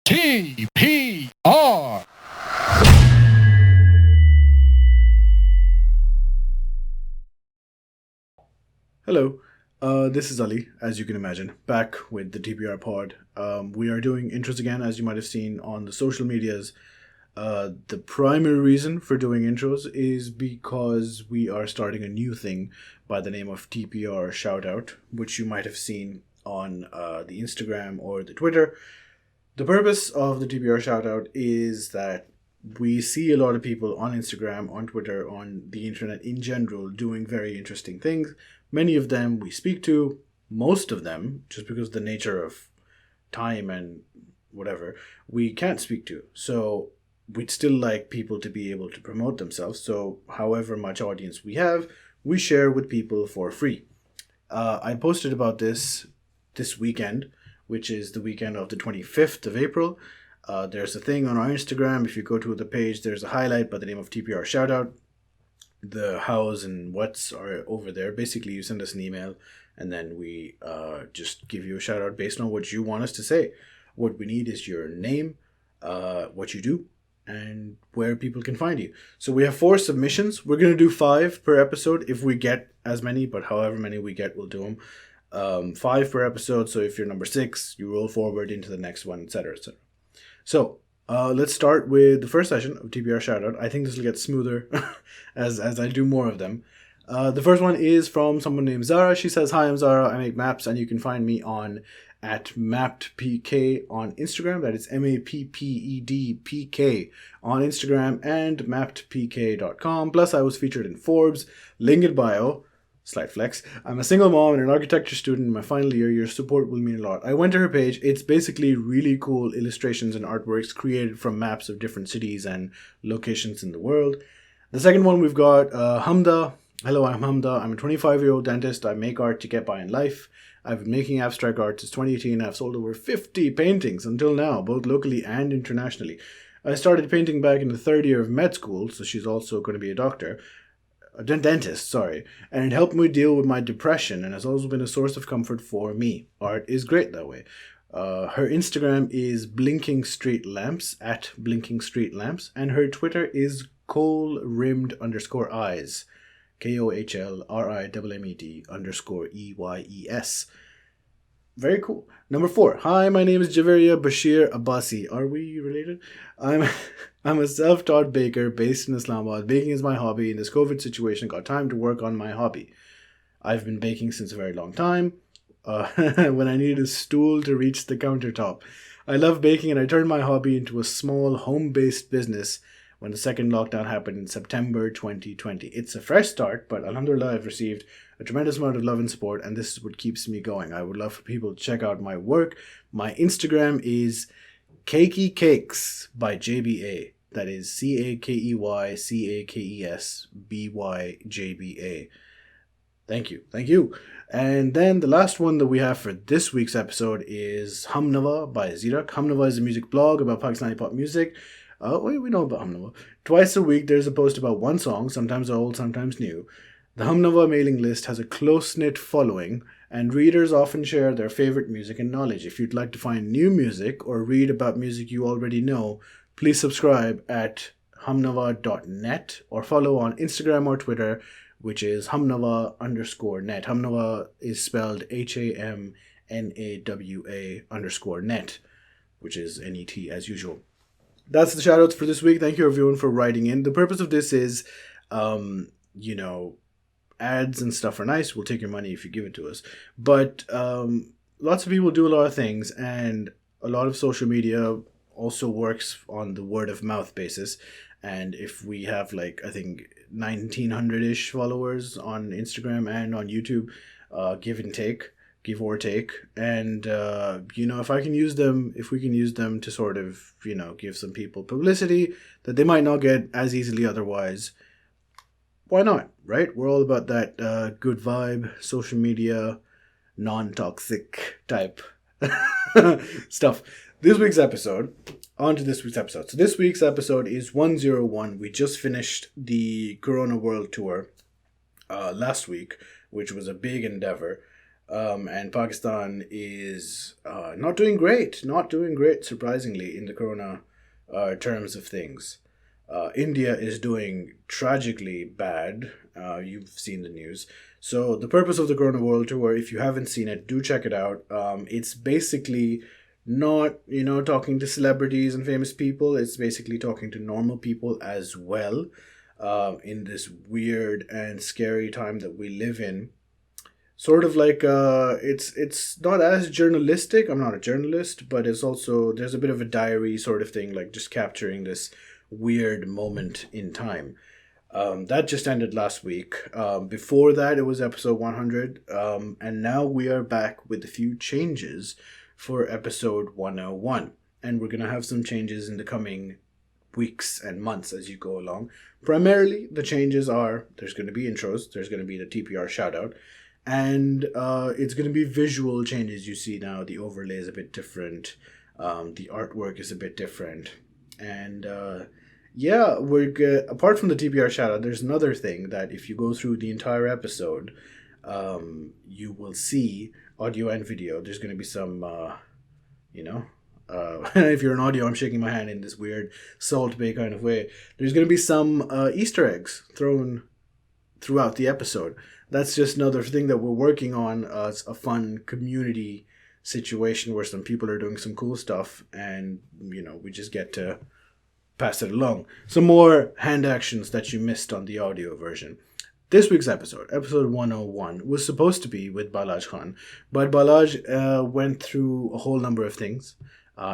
TPR. Hello, this is Ali, as you can imagine, back with the TPR pod. We are doing intros again, as you might have seen on the social medias. The primary reason for doing intros is because we are starting a new thing by the name of TPR Shoutout, which you might have seen on the Instagram or the Twitter. The purpose of the TBR shoutout is that we see a lot of people on Instagram, on Twitter, on the internet in general doing very interesting things. Many of them we speak to, most of them, just because of the nature of time and whatever, we can't speak to. So we'd still like people to be able to promote themselves. So, however much audience we have, we share with people for free. I posted about this weekend, which is the weekend of the 25th of April. There's a thing on our Instagram. If you go to the page, there's a highlight by the name of TPR Shoutout. The hows and whats are over there. Basically, you send us an email and then we just give you a shout out based on what you want us to say. What we need is your name, what you do, and where people can find you. So we have 4 submissions. We're going to do 5 per episode if we get as many, but however many we get, we'll do them. 5 per episode. So if you're number 6, you roll forward into the next one, etc., etc. So let's start with the first session of TBR Shoutout. I think this will get smoother as I do more of them. The first one is from someone named Zara. She says, "Hi, I'm Zara. I make maps, and you can find me on at mappedpk on Instagram. That is mappedpk on Instagram and mappedpk.com. Plus, I was featured in Forbes. Link in bio." Slight flex. "I'm a single mom and an architecture student in my final year. Your support will mean a lot." I went to her page. It's basically really cool illustrations and artworks created from maps of different cities and locations in the world. The second one we've got Hamda. "Hello, I'm Hamda. I'm a 25-year-old dentist. I make art to get by in life. I've been making abstract art since 2018 and I've sold over 50 paintings until now, both locally and internationally. I started painting back in the third year of med school, so she's also going to be a doctor. A dentist, sorry, and it helped me deal with my depression and has also been a source of comfort for me. Art is great that way." Her Instagram is Blinking Street Lamps, at Blinking Street Lamps, and her Twitter is kohlrimmed_eyes, KOHLRIMMED_EYES. Very cool. Number 4. "Hi, my name is Javeria Bashir Abbasi." Are we related? I'm I'm a self-taught baker based in Islamabad. Baking is my hobby. In this COVID situation, got time to work on my hobby. I've been baking since a very long time. When I needed a stool to reach the countertop. I love baking and I turned my hobby into a small home-based business when the second lockdown happened in September 2020. It's a fresh start, but alhamdulillah, I've received a tremendous amount of love and support, and this is what keeps me going. I would love for people to check out my work. My Instagram is Cakey Cakes by JBA. That is CAKEYCAKESBYJBA. Thank you. Thank you. And then the last one that we have for this week's episode is Humnava by Zirak. Humnava is a music blog about Pakistani pop music. We know about Humnava. Twice a week there's a post about one song, sometimes old, sometimes new. The Humnava mailing list has a close-knit following, and readers often share their favorite music and knowledge. If you'd like to find new music or read about music you already know, please subscribe at humnava.net or follow on Instagram or Twitter, which is humnava_net. Humnava is spelled HAMNAWA_net, which is NET as usual. That's the shoutouts for this week. Thank you everyone for writing in. The purpose of this is, ads and stuff are nice. We'll take your money if you give it to us. But lots of people do a lot of things, and a lot of social media also works on the word of mouth basis. And if we have I think 1900-ish followers on Instagram and on YouTube, give or take, and if we can use them to sort of give some people publicity that they might not get as easily otherwise, why not, right? We're all about that good vibe, social media, non-toxic type stuff. On to this week's episode. So this week's episode is 101. We just finished the Corona World Tour last week, which was a big endeavor. And Pakistan is not doing great, surprisingly, in the corona terms of things. India is doing tragically bad. You've seen the news. So the purpose of the Corona World Tour, if you haven't seen it, do check it out. It's basically not, talking to celebrities and famous people. It's basically talking to normal people as well, in this weird and scary time that we live in. Sort of like it's not as journalistic. I'm not a journalist, but it's also there's a bit of a diary sort of thing, like just capturing this weird moment in time. That just ended last week. Before that, it was episode 100. And now we are back with a few changes for episode 101. And we're going to have some changes in the coming weeks and months as you go along. Primarily, the changes are there's going to be intros, there's going to be the TPR shoutout, and it's going to be visual changes. You see now the overlay is a bit different, the artwork is a bit different, and yeah, we're good. Apart from the TPR shoutout, there's another thing that if you go through the entire episode, you will see audio and video. There's going to be some, if you're an audio, I'm shaking my hand in this weird Salt Bay kind of way. There's going to be some Easter eggs thrown throughout the episode. That's just another thing that we're working on. It's a fun community situation where some people are doing some cool stuff, and we just get to pass it along. Some more hand actions that you missed on the audio version. This week's episode 101, was supposed to be with Balaj Khan, but Balaj went through a whole number of things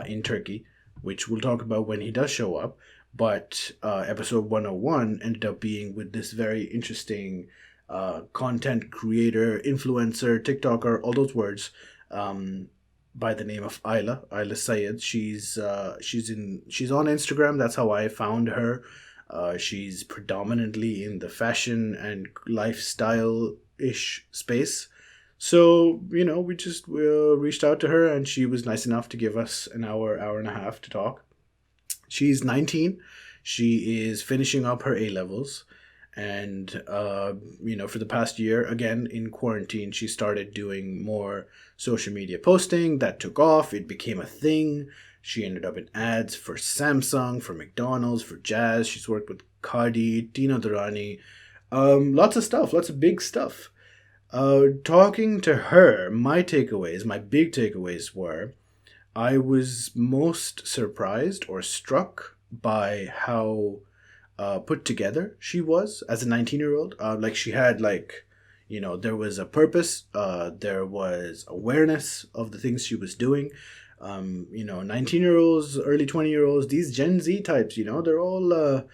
in Turkey, which we'll talk about when he does show up. But episode 101 ended up being with this very interesting content creator, influencer, TikToker, all those words, by the name of Ayla Syed. She's on Instagram. That's how I found her. She's predominantly in the fashion and lifestyle-ish space. So, we just reached out to her, and she was nice enough to give us an hour and a half to talk. She's 19. She is finishing up her A-levels. And, for the past year, again, in quarantine, she started doing more social media posting. That took off. It became a thing. She ended up in ads for Samsung, for McDonald's, for Jazz. She's worked with Cardi, Tina Durrani. Lots of stuff, lots of big stuff. Talking to her, my big takeaways were, I was most surprised or struck by how put together she was as a 19-year-old. She had there was a purpose, there was awareness of the things she was doing. 19-year-olds, early 20-year-olds, these Gen Z types, they're all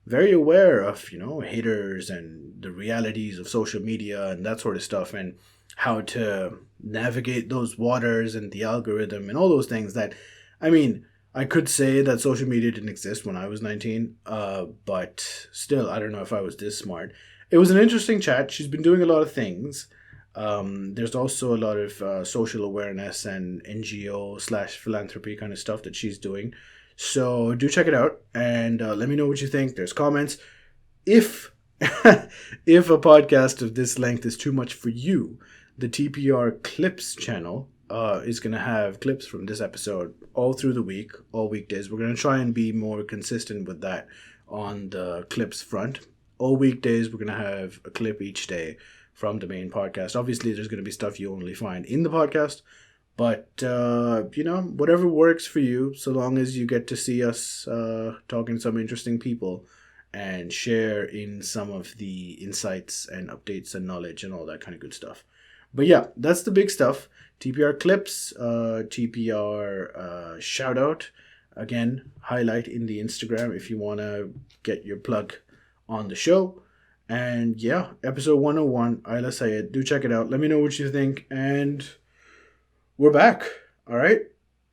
very aware of, haters and the realities of social media and that sort of stuff, and how to navigate those waters and the algorithm and all those things that, I could say that social media didn't exist when I was 19, but still, I don't know if I was this smart. It was an interesting chat. She's been doing a lot of things. There's also a lot of social awareness and NGO/philanthropy kind of stuff that she's doing. So do check it out, and let me know what you think. There's comments. If if a podcast of this length is too much for you, the TPR Clips channel is going to have clips from this episode all through the week, all weekdays. We're going to try and be more consistent with that on the clips front. All weekdays, we're going to have a clip each day from the main podcast. Obviously, there's going to be stuff you only find in the podcast, but, whatever works for you, so long as you get to see us talking to some interesting people and share in some of the insights and updates and knowledge and all that kind of good stuff. But yeah, that's the big stuff. TPR clips, TPR shout out. Again, highlight in the Instagram if you want to get your plug on the show. And yeah, episode 101, Ayla Syed. Do check it out. Let me know what you think. And we're back. All right.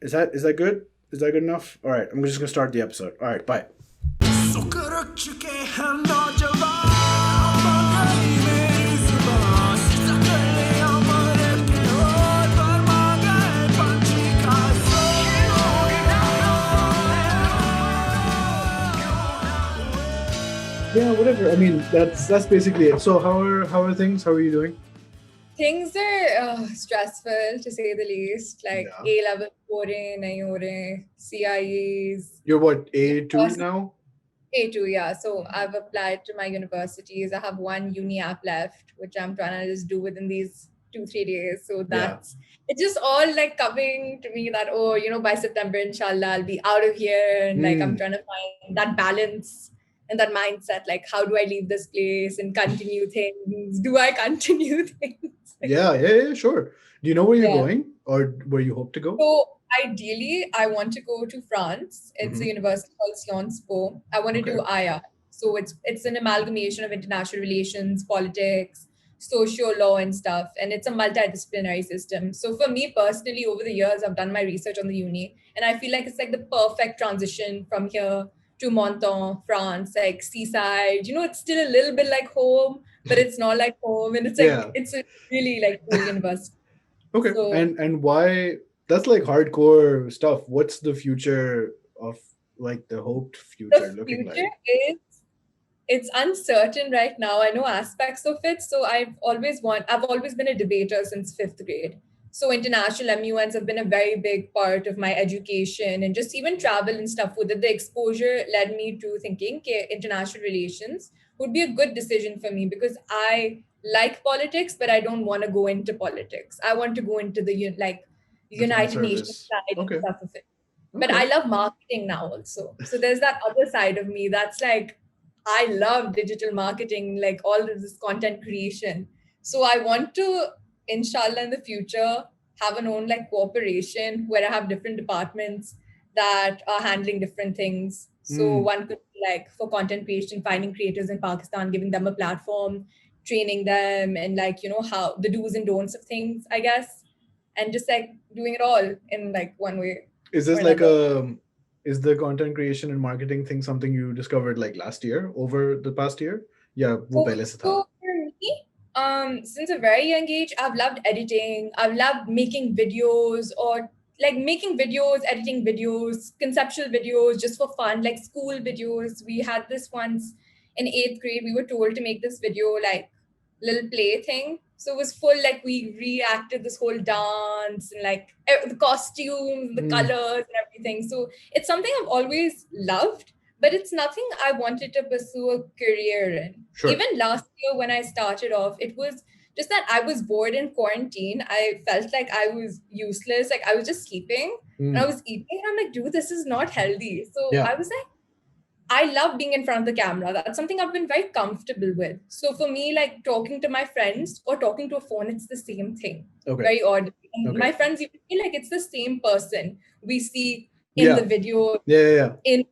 Is that good? Is that good enough? All right. I'm just going to start the episode. All right. Bye. Yeah, whatever. That's basically it. So how are things? How are you doing? things are stressful to say the least. Like Yeah. A level ho rahe, nahi ho rahe, CIEs. You're what, A2 now? A2, yeah. So I've applied to my universities. I have one uni app left, which I'm trying to just do within these 2-3 days. So Yeah. it's just all like coming to me that, oh, by September, inshallah, I'll be out of here. And like I'm trying to find that balance and that mindset. Like, how do I leave this place and continue things? Do I continue things? Yeah, sure. Do you know where you're Yeah. going or where you hope to go? So ideally, I want to go to France. It's a Hmm. university called Sciences Po. I want to Okay. do IR. So it's an amalgamation of international relations, politics, social law, and stuff. And it's a multidisciplinary system. So for me personally, over the years, I've done my research on the uni, and I feel like it's like the perfect transition from here to Menton, France, like seaside. It's still a little bit like home, but it's not like home, and it's like Yeah. it's a really like cool university. Okay. So And why that's like hardcore stuff. What's the future of like the hoped the future looking future like? is it's uncertain right now. I know aspects of it. So I've always been a debater since fifth grade. So international MUNs have been a very big part of my education and just even travel and stuff with it. The exposure led me to thinking okay, international relations would be a good decision for me because I like politics, but I don't want to go into politics. I want to go into the The fun United Nations service. side and Okay. stuff of it. But Okay. I love marketing now also. So there's that other side of me that's like I love digital marketing, like all of this content creation. So I want to, inshallah, in the future, have an own like corporation where I have different departments that are handling different things. So Hmm. one could be like for content creation, finding creators in Pakistan, giving them a platform, training them, and like how the do's and don'ts of things, I guess, and just like doing it all in like one way Is or this like another. a is the content creation and marketing thing something you discovered like last year, over the past year? Yeah, wo So, pehle se tha. so for me, since a very young age, I've loved editing. I've loved making videos or like making videos, editing videos, conceptual videos just for fun, like school videos. We had this once in eighth grade. We were told to make this video like little play thing. So it was full like we reacted this whole dance and like the costumes, the Hmm. colors and everything. So it's something I've always loved, but it's nothing I wanted to pursue a career in. Sure. Even last year when I started off, it was just that I was bored in quarantine. I felt like I was useless. Like I was just sleeping and I Hmm. was eating. And I'm like, dude, this is not healthy. So Yeah. I was like, I love being in front of the camera. That's something I've been very comfortable with. So for me, like talking to my friends or talking to a phone, it's the same thing. Okay. Very odd. And Okay. my friends even feel like it's the same person we see in the Yeah. video, Yeah. in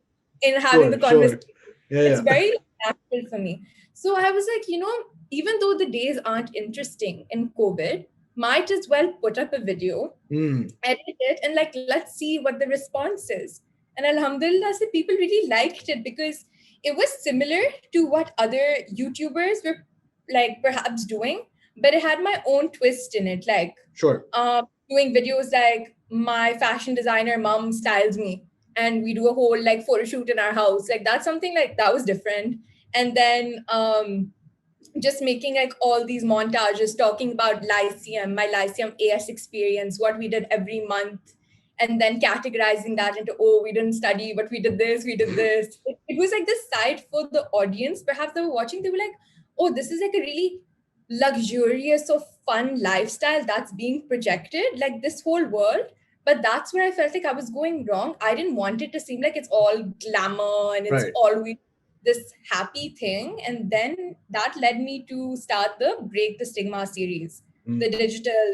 having the Sure. conversation. It's Yeah. very natural for me. So I was like, even though the days aren't interesting in COVID, might as well put up a video, Hmm. edit it, and like let's see what the response is. And alhamdulillah, so people really liked it because it was similar to what other YouTubers were like perhaps doing, but it had my own twist in it. Like Sure. doing videos like my fashion designer mom styles me and we do a whole like photo shoot in our house. Like that's something like that was different. And then just making like all these montages talking about Lyceum, my Lyceum AS experience, what we did every month, and then categorizing that into, oh, we didn't study, but we did this, we did this. It was like this side for the audience. Perhaps they were watching, they were like, oh, this is like a really luxurious or fun lifestyle that's being projected, like this whole world. But that's where I felt like I was going wrong. I didn't want it to seem like it's all glamour and it's Right. always this happy thing. And then that led me to start the Break the Stigma series, Hmm. the digital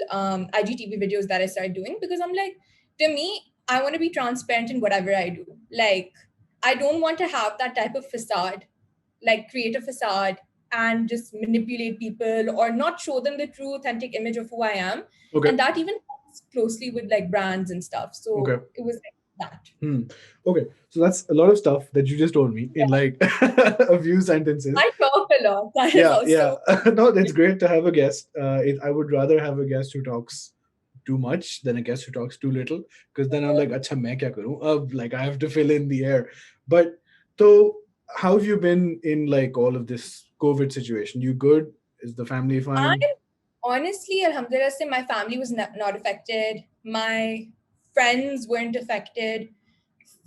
IGTV videos that I started doing, because I'm like, to me, I want to be transparent in whatever I do. Like, I don't want to have that type of facade, like create a facade and just manipulate people or not show them the true authentic image of who I am. Okay. And that even comes closely with like brands and stuff. Okay. So it was like that. Hmm. Okay. So that's a lot of stuff that you just told me in Yeah. like a few sentences. I talk a lot. That is Yeah. also No, it's great to have a guest. I would rather have a guest who talks too much than a guest who talks too little, because then I'm like, acha, main kya karu? Like I have to fill in the air. But so, how have you been in like all of this COVID situation? You good? Is the family I'm fine? Honestly, alhamdulillah, my family was not affected. My friends weren't affected.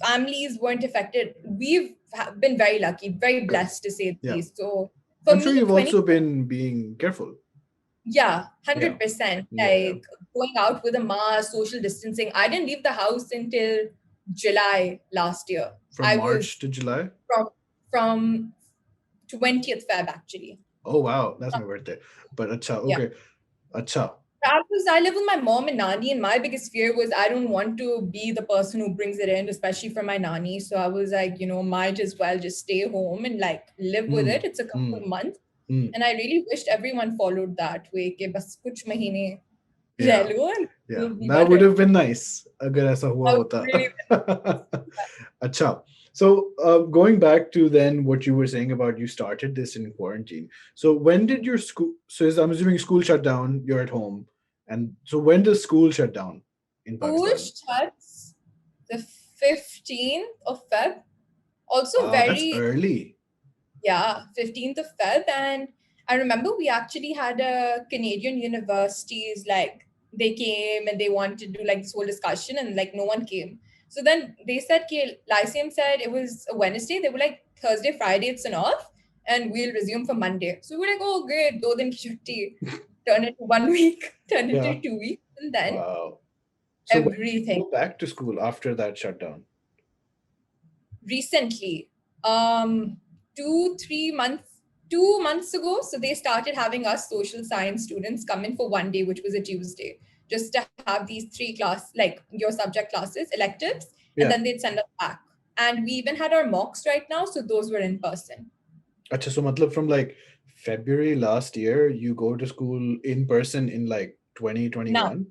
Families weren't affected. We've been very lucky, very Good. blessed to say the Yeah. least. So for I'm sure me, you've also been being careful. yeah, Yeah. 100%. Yeah. Yeah. Like going out with a mask, social distancing. I didn't leave the house until July last year. From I March was to July. from 20th Feb actually. Oh wow, that's my birthday. But acha, Yeah. okay. Acha. I live with my mom and Nani, and my biggest fear was I don't want to be the person who brings it in, especially for my Nani. So I was like, might as well just stay home and like live with Hmm. it. It's a couple Hmm. of months. Hmm. And I really wished everyone followed that way. Ke bas kuch mahine reh Yeah. lo and Yeah. it'll be That would better. have been nice. Agar aisa hua I was hota. really Acha. So going back to then what you were saying about you started this in quarantine. So when did your school? So I'm assuming school shut down. You're at home, and so when does school shut down in school Pakistan? shuts the 15th of Feb. Also Wow, that's very early. Yeah, 15th of Feb. And I remember we actually had a Canadian universities, like they came and they wanted to do like this whole discussion and like no one came. So then they said, Lyceum said it was a Wednesday. They were like, Thursday, Friday, it's an off and we'll resume for Monday. So we were like, oh, great, 2 din ki chutti. Turn it to 1 week, turn it Yeah. to 2 weeks. And then Wow. So when did you everything go back to school after that shutdown? recently, um 2 3 months 2 months ago, so they started having us social science students come in for one day, which was a Tuesday, just to have these three class, like your subject classes, electives, and then Yeah. they'd send us back. And we even had our mocks right now, so those were in person. Acha, so matlab from like February last year, you go to school in person in like Now 2021?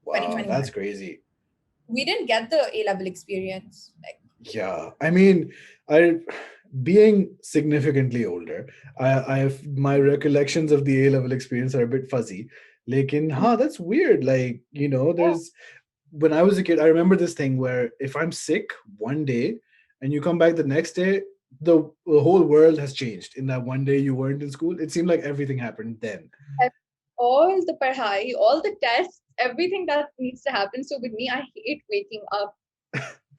Wow, that's 2021, crazy. we didn't get the A level experience, like Yeah. I mean, I being significantly older, I have my recollections of the A level experience are a bit fuzzy. Lekin, that's weird. Like, there's when I was a kid, I remember this thing where if I'm sick one day and you come back the next day, the whole world has changed in that one day you weren't in school. It seemed like everything happened then. all the parhai, all the tests, everything that needs to happen. So with me, I hate waking up.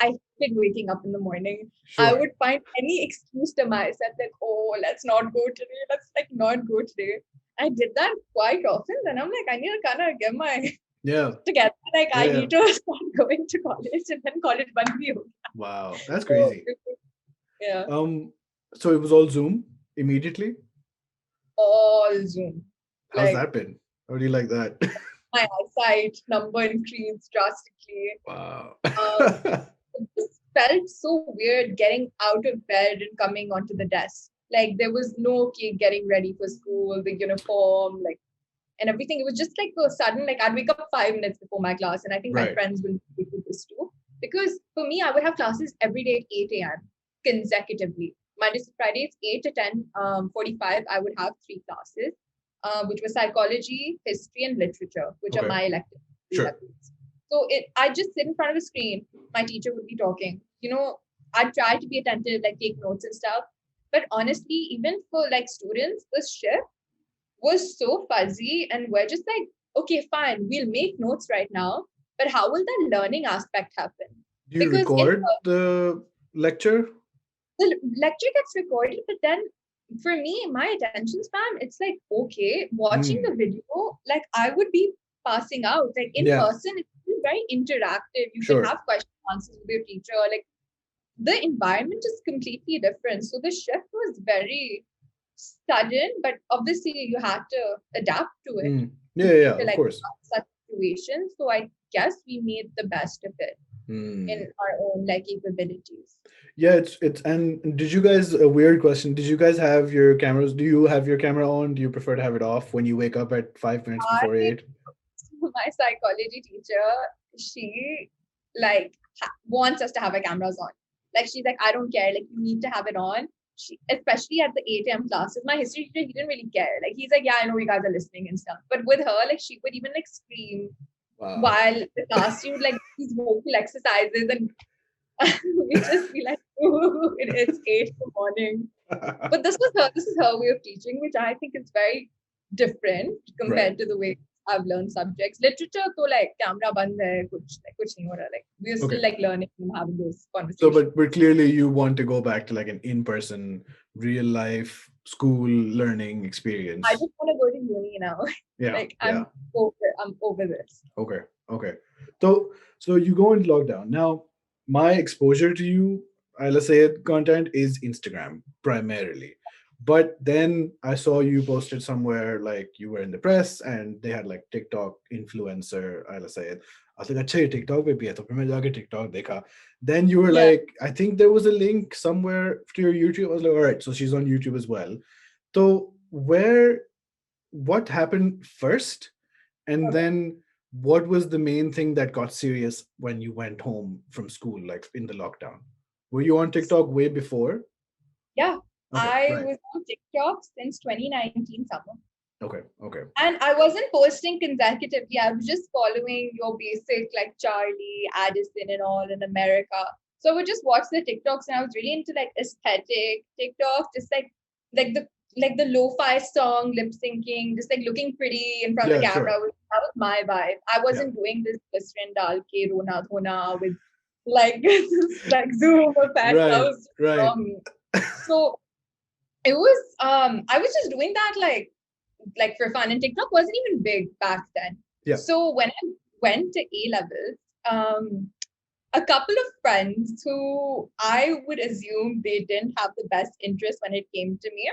I hated waking up in the morning. I Sure. would find any excuse to myself that, oh, let's not go today. Let's like not go today. I did that quite often. Then I'm like, I need to kind of get my Yeah. together. Like Yeah. I Yeah. need to start going to college, and then college band bhi ho gaya. Wow. That's So, crazy. yeah, So it was all Zoom immediately? all Zoom. How's Like that been? How do you like that? my eyesight number increased drastically. Wow. Um, it just felt so weird getting out of bed and coming onto the desk. Like there was no kid getting ready for school, the uniform, like and everything. It was just like a sudden, like I'd wake up 5 minutes before my class, and I think my Right. friends will relate to this too. Because for me, I would have classes every day at 8 a.m. consecutively. Monday to Friday, it's 8 to 10 45. I would have three classes, which were psychology, history, and literature, which are Okay. my elective Sure. levels. So I just sit in front of a screen. My teacher would be talking. I try to be attentive, like take notes and stuff. But honestly, even for like students, the shift was so fuzzy, and we're just like, okay, fine, we'll make notes right now, but how will the learning aspect happen? Do you Because in record the lecture? the lecture gets recorded, but then for me, my attention span, it's like, okay, watching the Hmm. video, like I would be passing out. Like in Yeah. person, it's very interactive. You can Sure. have question answers with your teacher. Like the environment is completely different. So the shift was very sudden, but obviously you had to adapt to it Hmm. Yeah. Yeah. to Of like course. such situations. So I guess we made the best of it in Hmm. our own like capabilities. Yeah, it's and did you guys a weird question? Did you guys have your cameras? Do you have your camera on? Do you prefer to have it off when you wake up at 5 minutes before I 8? my psychology teacher, she like wants us to have our cameras on. Like she's like, I don't care. Like you need to have it on. She, especially at the 8 a.m. classes. My history teacher, he didn't really care. Like he's like, yeah, I know you guys are listening and stuff. But with her, like she would even like scream Wow. while the class, she would like these vocal exercises, and we just be like, ooh, it's 8 in the morning. But this is her way of teaching, which I think is very different Right. compared to the way I've learned subjects. Literature, though, like camera band hai, kuch nahi ho raha. Like we're still Okay. like learning and having those So, conversations. but clearly you want to go back to like an in-person, real life school learning I experience. just want to go to uni now. Yeah. Like Yeah. I'm over this. Okay. Okay. So you go into lockdown. Now, my exposure to you, Ayla Syed content is Instagram primarily. But then I saw you posted somewhere like you were in the press and they had like TikTok influencer Ayla Syed. I was like, अच्छा ये TikTok पे भी है तो फिर मैं जाके TikTok देखा. Then you were Yeah. like, I think there was a link somewhere to your YouTube. I was like, all right, so she's on YouTube as well. So what happened first? And Okay. then what was the main thing that got serious when you went home from school, like in the lockdown? Were you on TikTok way before? Yeah. Okay, I right. was on TikTok since 2019 summer. Okay, okay. And I wasn't posting consecutively. I was just following your basic like Charlie, Addison and all in America. So I would just watch the TikToks and I was really into like aesthetic TikTok, just like the lo-fi song, lip syncing, just like looking pretty in front of the Yeah, camera. sure. That was my vibe. I Yeah. wasn't doing this Glycerin Dal Ke Rona Dhona with like like Zoom effect. That Right, was right. from me. So it was I was just doing that like for fun, and TikTok wasn't even big back then. Yeah. So when I went to A levels, a couple of friends who I would assume they didn't have the best interest when it came to me,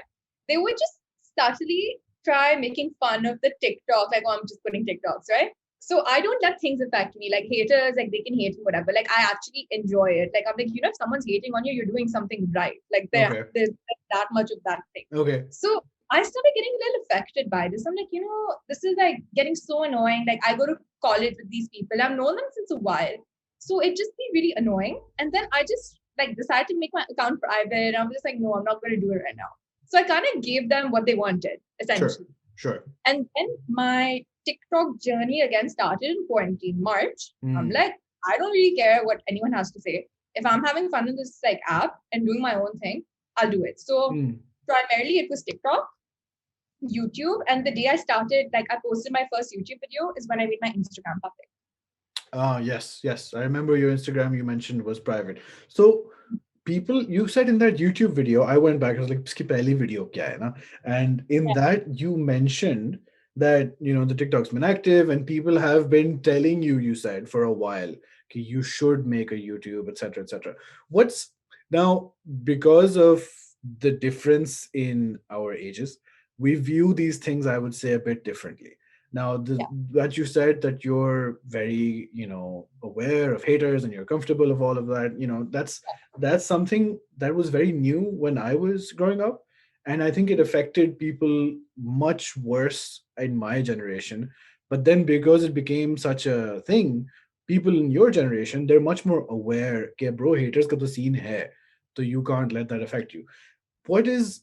they would just subtly try making fun of the TikTok, like, oh, I'm just putting TikToks, right? So I don't let things affect me. Like haters, like they can hate me, whatever. Like I actually enjoy it. Like I'm like, if someone's hating on you, you're doing something right. Like Okay. there's that much of that thing. Okay. So I started getting a little affected by this. I'm like, this is like getting so annoying. Like I go to college with these people. I've known them since a while. So it just be really annoying. And then I just like decided to make my account private. And I'm just like, no, I'm not going to do it right now. So I kind of gave them what they wanted, essentially. Sure. And then my TikTok journey again started in quarantine, March. I'm like, I don't really care what anyone has to say. If I'm having fun in this like app and doing my own thing, I'll do it. So primarily it was TikTok, YouTube, and the day I started, like I posted my first YouTube video is when I made my Instagram public. Yes. I remember your Instagram you mentioned was private. So people, you said in that YouTube video, I went back, I was like, "Iski pehli video kya hai na?" And in that you mentioned that the TikTok's been active and people have been telling you said for a while, okay, you should make a YouTube, etc., etc. What's now, because of the difference in our ages, we view these things, I would say, a bit differently. Now, that you said that you're very, aware of haters and you're comfortable of all of that, that's something that was very new when I was growing up. And I think it affected people much worse in my generation. But then because it became such a thing, people in your generation, they're much more aware, okay, bro, haters ka to scene hai. So you can't let that affect you. What is,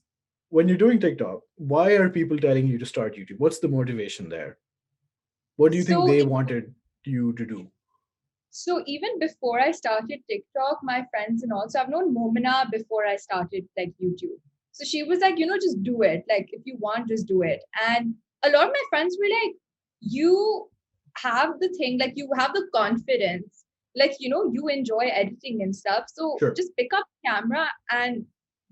when you're doing TikTok, why are people telling you to start YouTube? What's the motivation there? What do you think So they wanted you to do? So even before I started TikTok, my friends and all, so I've known Momina before I started like YouTube. So she was like, just do it. Like if you want, just do it. And a lot of my friends were like, you have the thing, like you have the confidence, like, you enjoy editing and stuff. So Sure. just pick up camera and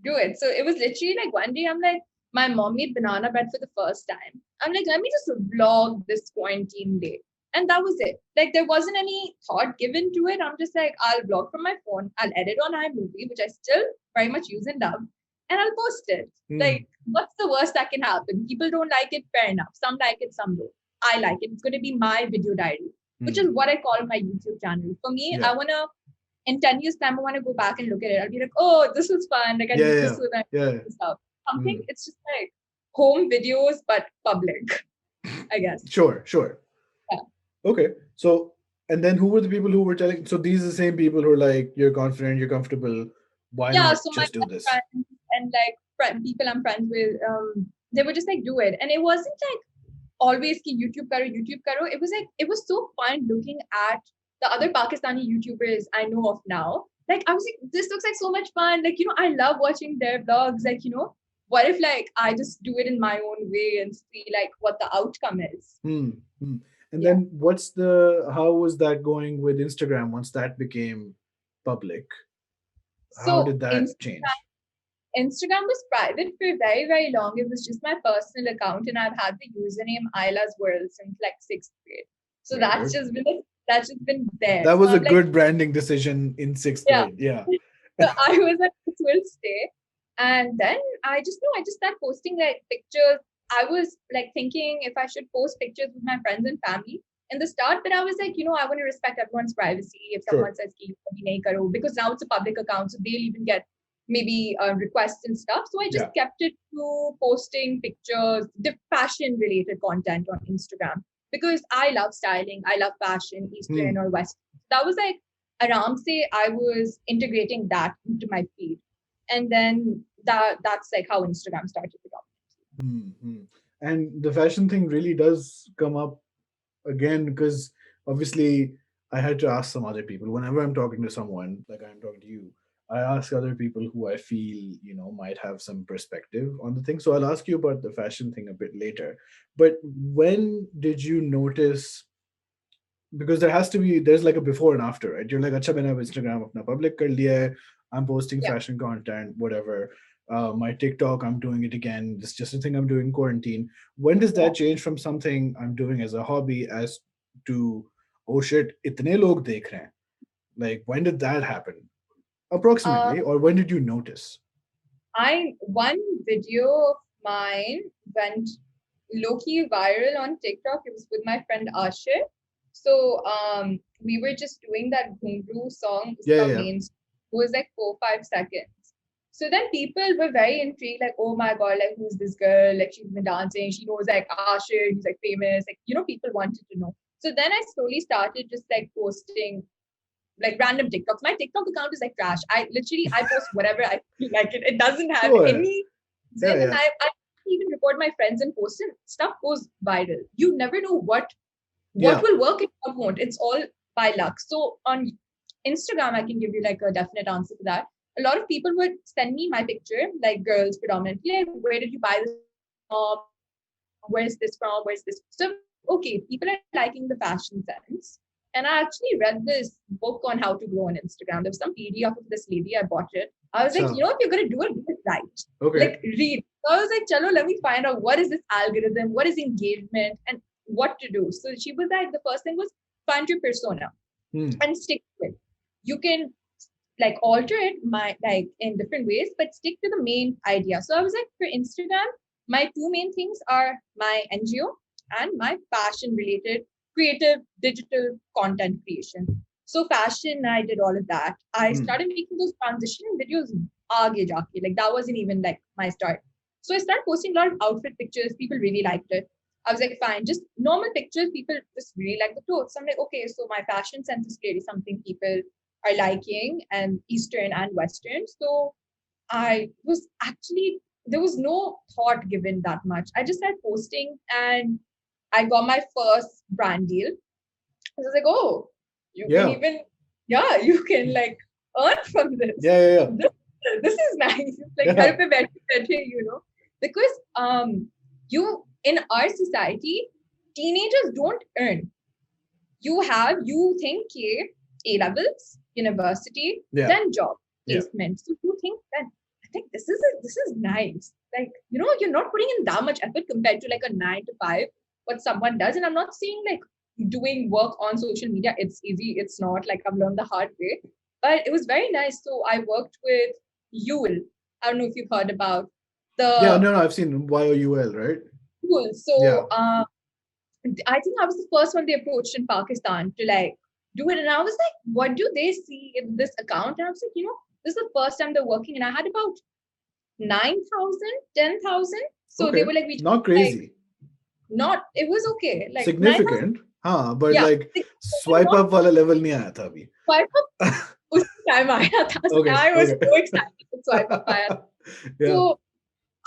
do it. So it was literally like one day I'm like, my mom made banana bread for the first time. I'm like, let me just vlog this quarantine day. And that was it. Like there wasn't any thought given to it. I'm just like, I'll vlog from my phone. I'll edit on iMovie, which I still very much use and love, and I'll post it. Like, what's the worst that can happen? People don't like it, fair enough. Some like it, some don't. I like it. It's going to be my video diary, which is what I call my YouTube channel. For me, I want to, in 10 years' time, I want to go back and look at it. I'll be like, oh, this was fun. Like, I did this with my stuff. Something, it's just like home videos, but public, I guess. Sure. Yeah. Okay. So, and then who were the people who were telling? So these are the same people who are like, you're confident, you're comfortable. Why not So my just do this? friends and like people I'm friends with, they were just like, do it. And it wasn't like always ki YouTube karo. It was like, it was so fun looking at the other Pakistani YouTubers I know of now. Like I was like, this looks like so much fun. Like, I love watching their vlogs. Like, what if like I just do it in my own way and see like what the outcome is? Hmm. Hmm. And Yeah. then how was that going with Instagram once that became public? How So did that change? Instagram was private for very, very long. It was just my personal account, and I've had the username Ayla's World since like sixth grade. So Very good. that's just been there. That So was a I'm like, good branding decision in sixth yeah. grade. Yeah. So I was like, this will stay. And then I just started posting like pictures. I was like thinking if I should post pictures with my friends and family in the start, but I was like, I want to respect everyone's privacy. If someone Sure. says, "Ki kabhi nahi karo," because now it's a public account, so they'll even get maybe requests and stuff. So I just Yeah. kept it to posting pictures, the fashion related content on Instagram because I love styling, I love fashion, Eastern Hmm. or Western. That was like around say I was integrating that into my feed, and then that's like how Instagram started to go. Hmm. Hmm. And the fashion thing really does come up again because obviously I had to ask some other people whenever I'm talking to someone like I'm talking to you. I ask other people who I feel might have some perspective on the thing. So I'll ask you about the fashion thing a bit later. But when did you notice? Because there's like a before and after, right? You're like, acha maine ab Instagram apna public kar liya hai. I'm posting Yeah. fashion content, whatever. My TikTok, I'm doing it again. It's just a thing I'm doing in quarantine. When does Yeah. that change from something I'm doing as a hobby as to, oh shit, itne log dekh rahe hain? Like, when did that happen? Uh, Approximately, or when did you notice? I one video of mine went low-key viral on TikTok. It was with my friend Ashir. So we were just doing that Ghungroo song, Yeah, uska yeah, yeah. main it was like 4-5 seconds. So then people were very intrigued, like, oh my god, like who's this girl? Like she's been dancing, she knows like Ashir, he's like famous, like people wanted to know. So then I slowly started just like posting like random TikToks. My TikTok account is like trash. I post whatever I feel like it. It doesn't have Sure. any Yeah, zin, and yeah, I even record my friends and post it. Stuff goes viral. You never know what yeah. will work and what won't. It's all by luck. So on Instagram, I can give you like a definite answer to that. A lot of people would send me my picture, like girls predominantly, like where did you buy this from? Where's this from? Where's this? So okay, people are liking the fashion sense. And I actually read this book on how to grow on Instagram. There was some PDF of this lady. I bought it. I was like, Sure. if you're gonna do it right. Okay. Like read. So I was like, chalo, let me find out what is this algorithm, what is engagement, and what to do. So she was like, the first thing was find your persona Hmm. and stick to it. You can like alter it like in different ways, but stick to the main idea. So I was like, for Instagram, my two main things are my NGO and my fashion related creative digital content creation. So fashion, I did all of that. I Hmm. started making those transition videos aage jaake. Like that wasn't even like my start. So I started posting a lot of outfit pictures. People really liked it. I was like, fine, just normal pictures. People just really like the clothes. So I'm like, okay, so my fashion sense is clearly something people are liking, and Eastern and Western. So I was actually, there was no thought given that much. I just started posting and I got my first brand deal. I was like, oh, you can Yeah. even, yeah, you can like earn from this. Yeah, yeah, This, this is nice. Like, yeah. घर पे बैठे, because you in our society, teenagers don't earn. You think A levels, university, Yeah. then job, Yeah. placement. So you think that I think this is nice. Like, you're not putting in that much effort compared to like a 9 to 5, what someone does. And I'm not saying like doing work on social media, it's easy. It's not like I've learned the hard way. But it was very nice. So I worked with Yule. I don't know if you've heard about Yeah, the no, no, I've seen YOUL, right? Yule. Yeah. So I think I was the first one they approached in Pakistan to like do it. And I was like, what do they see in this account? And I was like, this is the first time they're working. And I had about 9,000, 10,000. So they Okay. were like, we Not like, crazy. not, it was okay. Like 9,000, Significant. हाँ, but yeah. like swipe Not up वाला level नहीं आया था अभी. swipe up उसी time आया था. So Okay, I was okay. so excited to swipe up आया. Yeah, So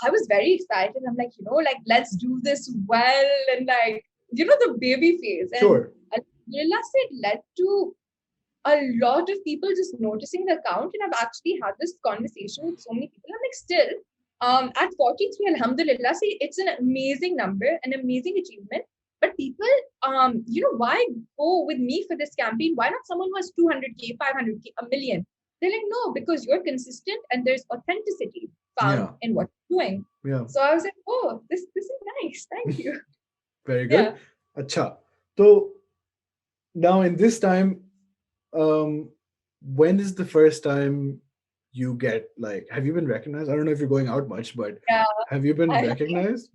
I was very excited. I'm like, like, let's do this well. And like, the baby phase. And sure. Alhamdulillah, it led to a lot of people just noticing the account. And I've actually had this conversation with so many people. I'm like, still, At 43, alhamdulillah, see, it's an amazing number, an amazing achievement. But people, why go with me for this campaign? Why not someone who has 200K, 500K, a million? They're like, no, because you're consistent and there's authenticity found Yeah. in what you're doing. Yeah. So I was like, oh, this is nice. Thank you. Very Yeah. good. Acha. So now in this time, um, when is the first time you get like? Have you been recognized? I don't know if you're going out much, but Yeah. have you been I, recognized?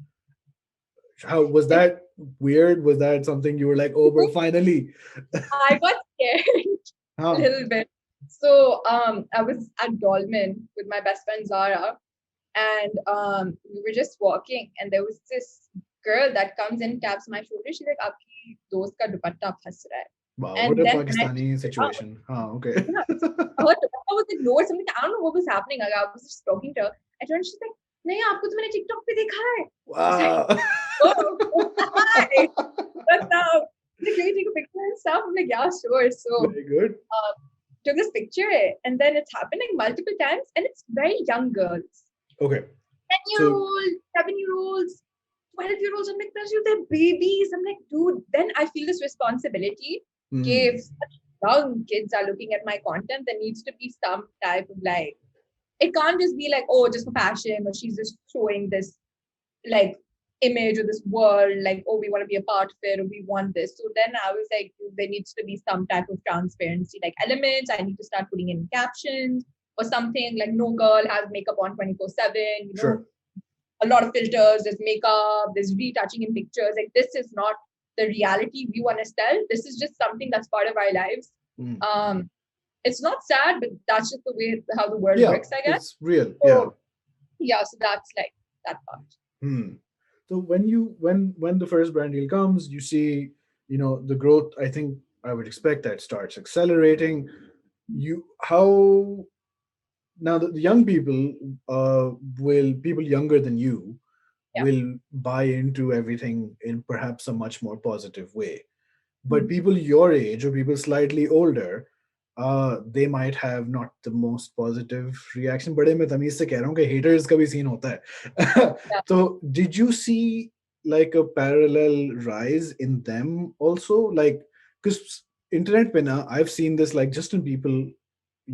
How was that weird? Was that something you were like, oh, bro, finally? I got scared a Huh. little bit. So I was at Dolmen with my best friend Zara, and we were just walking, and there was this girl that comes and taps my shoulder. She's like, "Aapki dost ka dupatta phas raha hai." Wow, what And a then when I Pakistani checked it out, situation. Huh, okay. yeah, her dupatta was like lower something. I don't know what was happening. Like, I was just talking to her. I turned, she's like, "नहीं आपको तो मैंने TikTok पे देखा है." I was like, Wow. "Oh, hi, what's up?" Like, can you take a picture and stuff? I'm like, "Yeah, sure." So Very good. took this picture, and then it's happening multiple times, and it's very young girls, Okay. 10-year So, old, 7-year-olds, 12-year-olds. I'm like, they're babies. I'm like, dude, then I feel this responsibility. hmm, If such young kids are looking at my content, there needs to be some type of like, it can't just be like, oh, just for fashion, or she's just showing this like image or this world, like, oh, we want to be a part of it, or we want this. So then I was like, there needs to be some type of transparency, like elements. I need to start putting in captions or something, like no girl has makeup on 24/7, sure. a lot of filters, there's makeup, there's retouching in pictures. Like, this is not the reality we want to sell. This is just something that's part of our lives. Hmm. It's not sad, but that's just the way how the world Yeah, works, I guess. it's real. Yeah. So yeah, so that's like that part. Hmm. So when the first brand deal comes, you see, the growth. I think I would expect that starts accelerating. You how now the young people will people younger than you Yeah. will buy into everything in perhaps a much more positive way. But Mhm. people your age or people slightly older, they might have not the most positive reaction. बड़े मैं तमीज से कह रहा हूँ कि haters का भी scene होता है. Yeah. So did you see like a parallel rise in them also? Like, because internet पे ना, I've seen this like just in people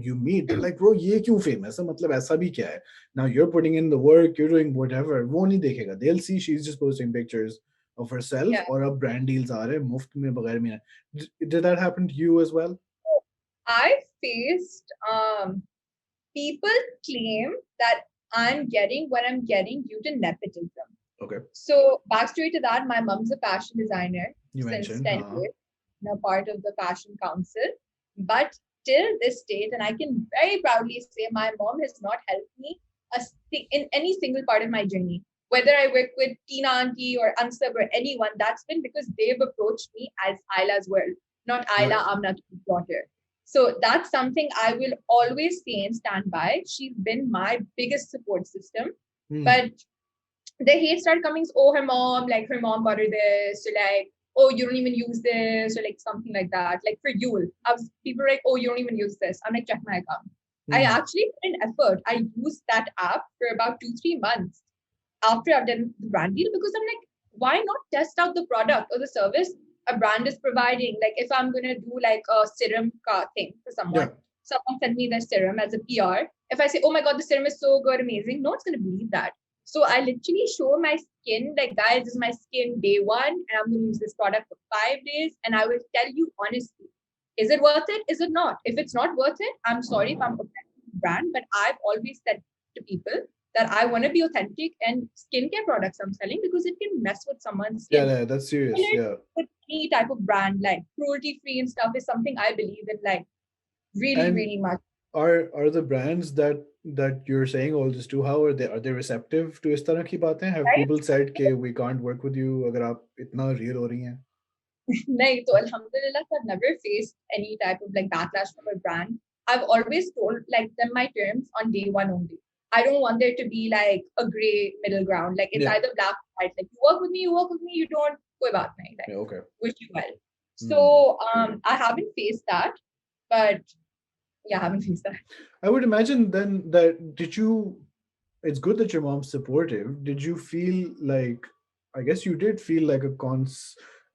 you meet, they're like, bro, ये क्यों famous है? मतलब ऐसा भी क्या है? Now you're putting in the work, you're doing whatever. वो नहीं देखेगा. They'll see she's just posting pictures of herself Yeah. or अब brand deals आ रहे हैं मुफ्त में बगैर में. Did that happen to you as well? I faced people claim that I'm getting what I'm getting due to nepotism. Okay. So backstory to that, my mom's a fashion designer You since mentioned, 10 huh? years, and a part of the fashion council. But till this date, and I can very proudly say my mom has not helped me in any single part of my journey. Whether I work with Tina Auntie or Ansab or anyone, that's been because they've approached me as Ayla's world, not Ayla Right. Amna's daughter. So that's something I will always say and stand by. She's been my biggest support system. Hmm. But the hate started coming, oh, her mom got her this, or like, oh, you don't even use this, or like something like that. Like for Yule, people were like, oh, you don't even use this. I'm like, check my account. I Hmm. actually put in effort. I used that app for about 2-3 months after I've done the brand deal, because I'm like, why not test out the product or the service a brand is providing? Like, if I'm gonna do like a serum thing for Yeah. someone sent me their serum as a PR. If I say, oh my god, the serum is so good, amazing, no one's gonna believe that. So I literally show my skin, like, guys, this is my skin day one, and I'm gonna use this product for 5 days, and I will tell you honestly, is it worth it? Is it not? If it's not worth it, I'm sorry if I'm a brand, but I've always said to people that I want to be authentic, and skincare products I'm selling, because it can mess with someone's Yeah, skin. yeah, that's serious. Yeah. With any type of brand, like cruelty free and stuff, is something I believe in, like really, And really much. are the brands that you're saying all this to, how are they receptive to इस तरह की बातें? Have Right? people said कि we can't work with you अगर आप इतना real हो रही हैं? No, so alhamdulillah, I've never faced any type of like backlash from a brand. I've always told like them my terms on day one only. I don't want there to be like a gray middle ground. Like, it's Yeah. either black or white. Like, you work with me, you don't, koi baat nahi. Like, Yeah, okay. wish you well. Hmm. So I haven't faced that, but yeah, I haven't faced that. I would imagine then that did you it's good that your mom's supportive. Did you feel like, I guess you did feel like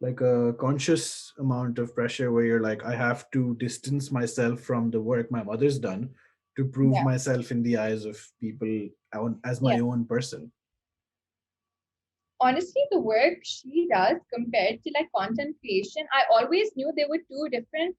like a conscious amount of pressure where you're like, I have to distance myself from the work my mother's done to prove Yeah. myself in the eyes of people as Yeah. my own person? Honestly, the work she does compared to like content creation, I always knew there were two different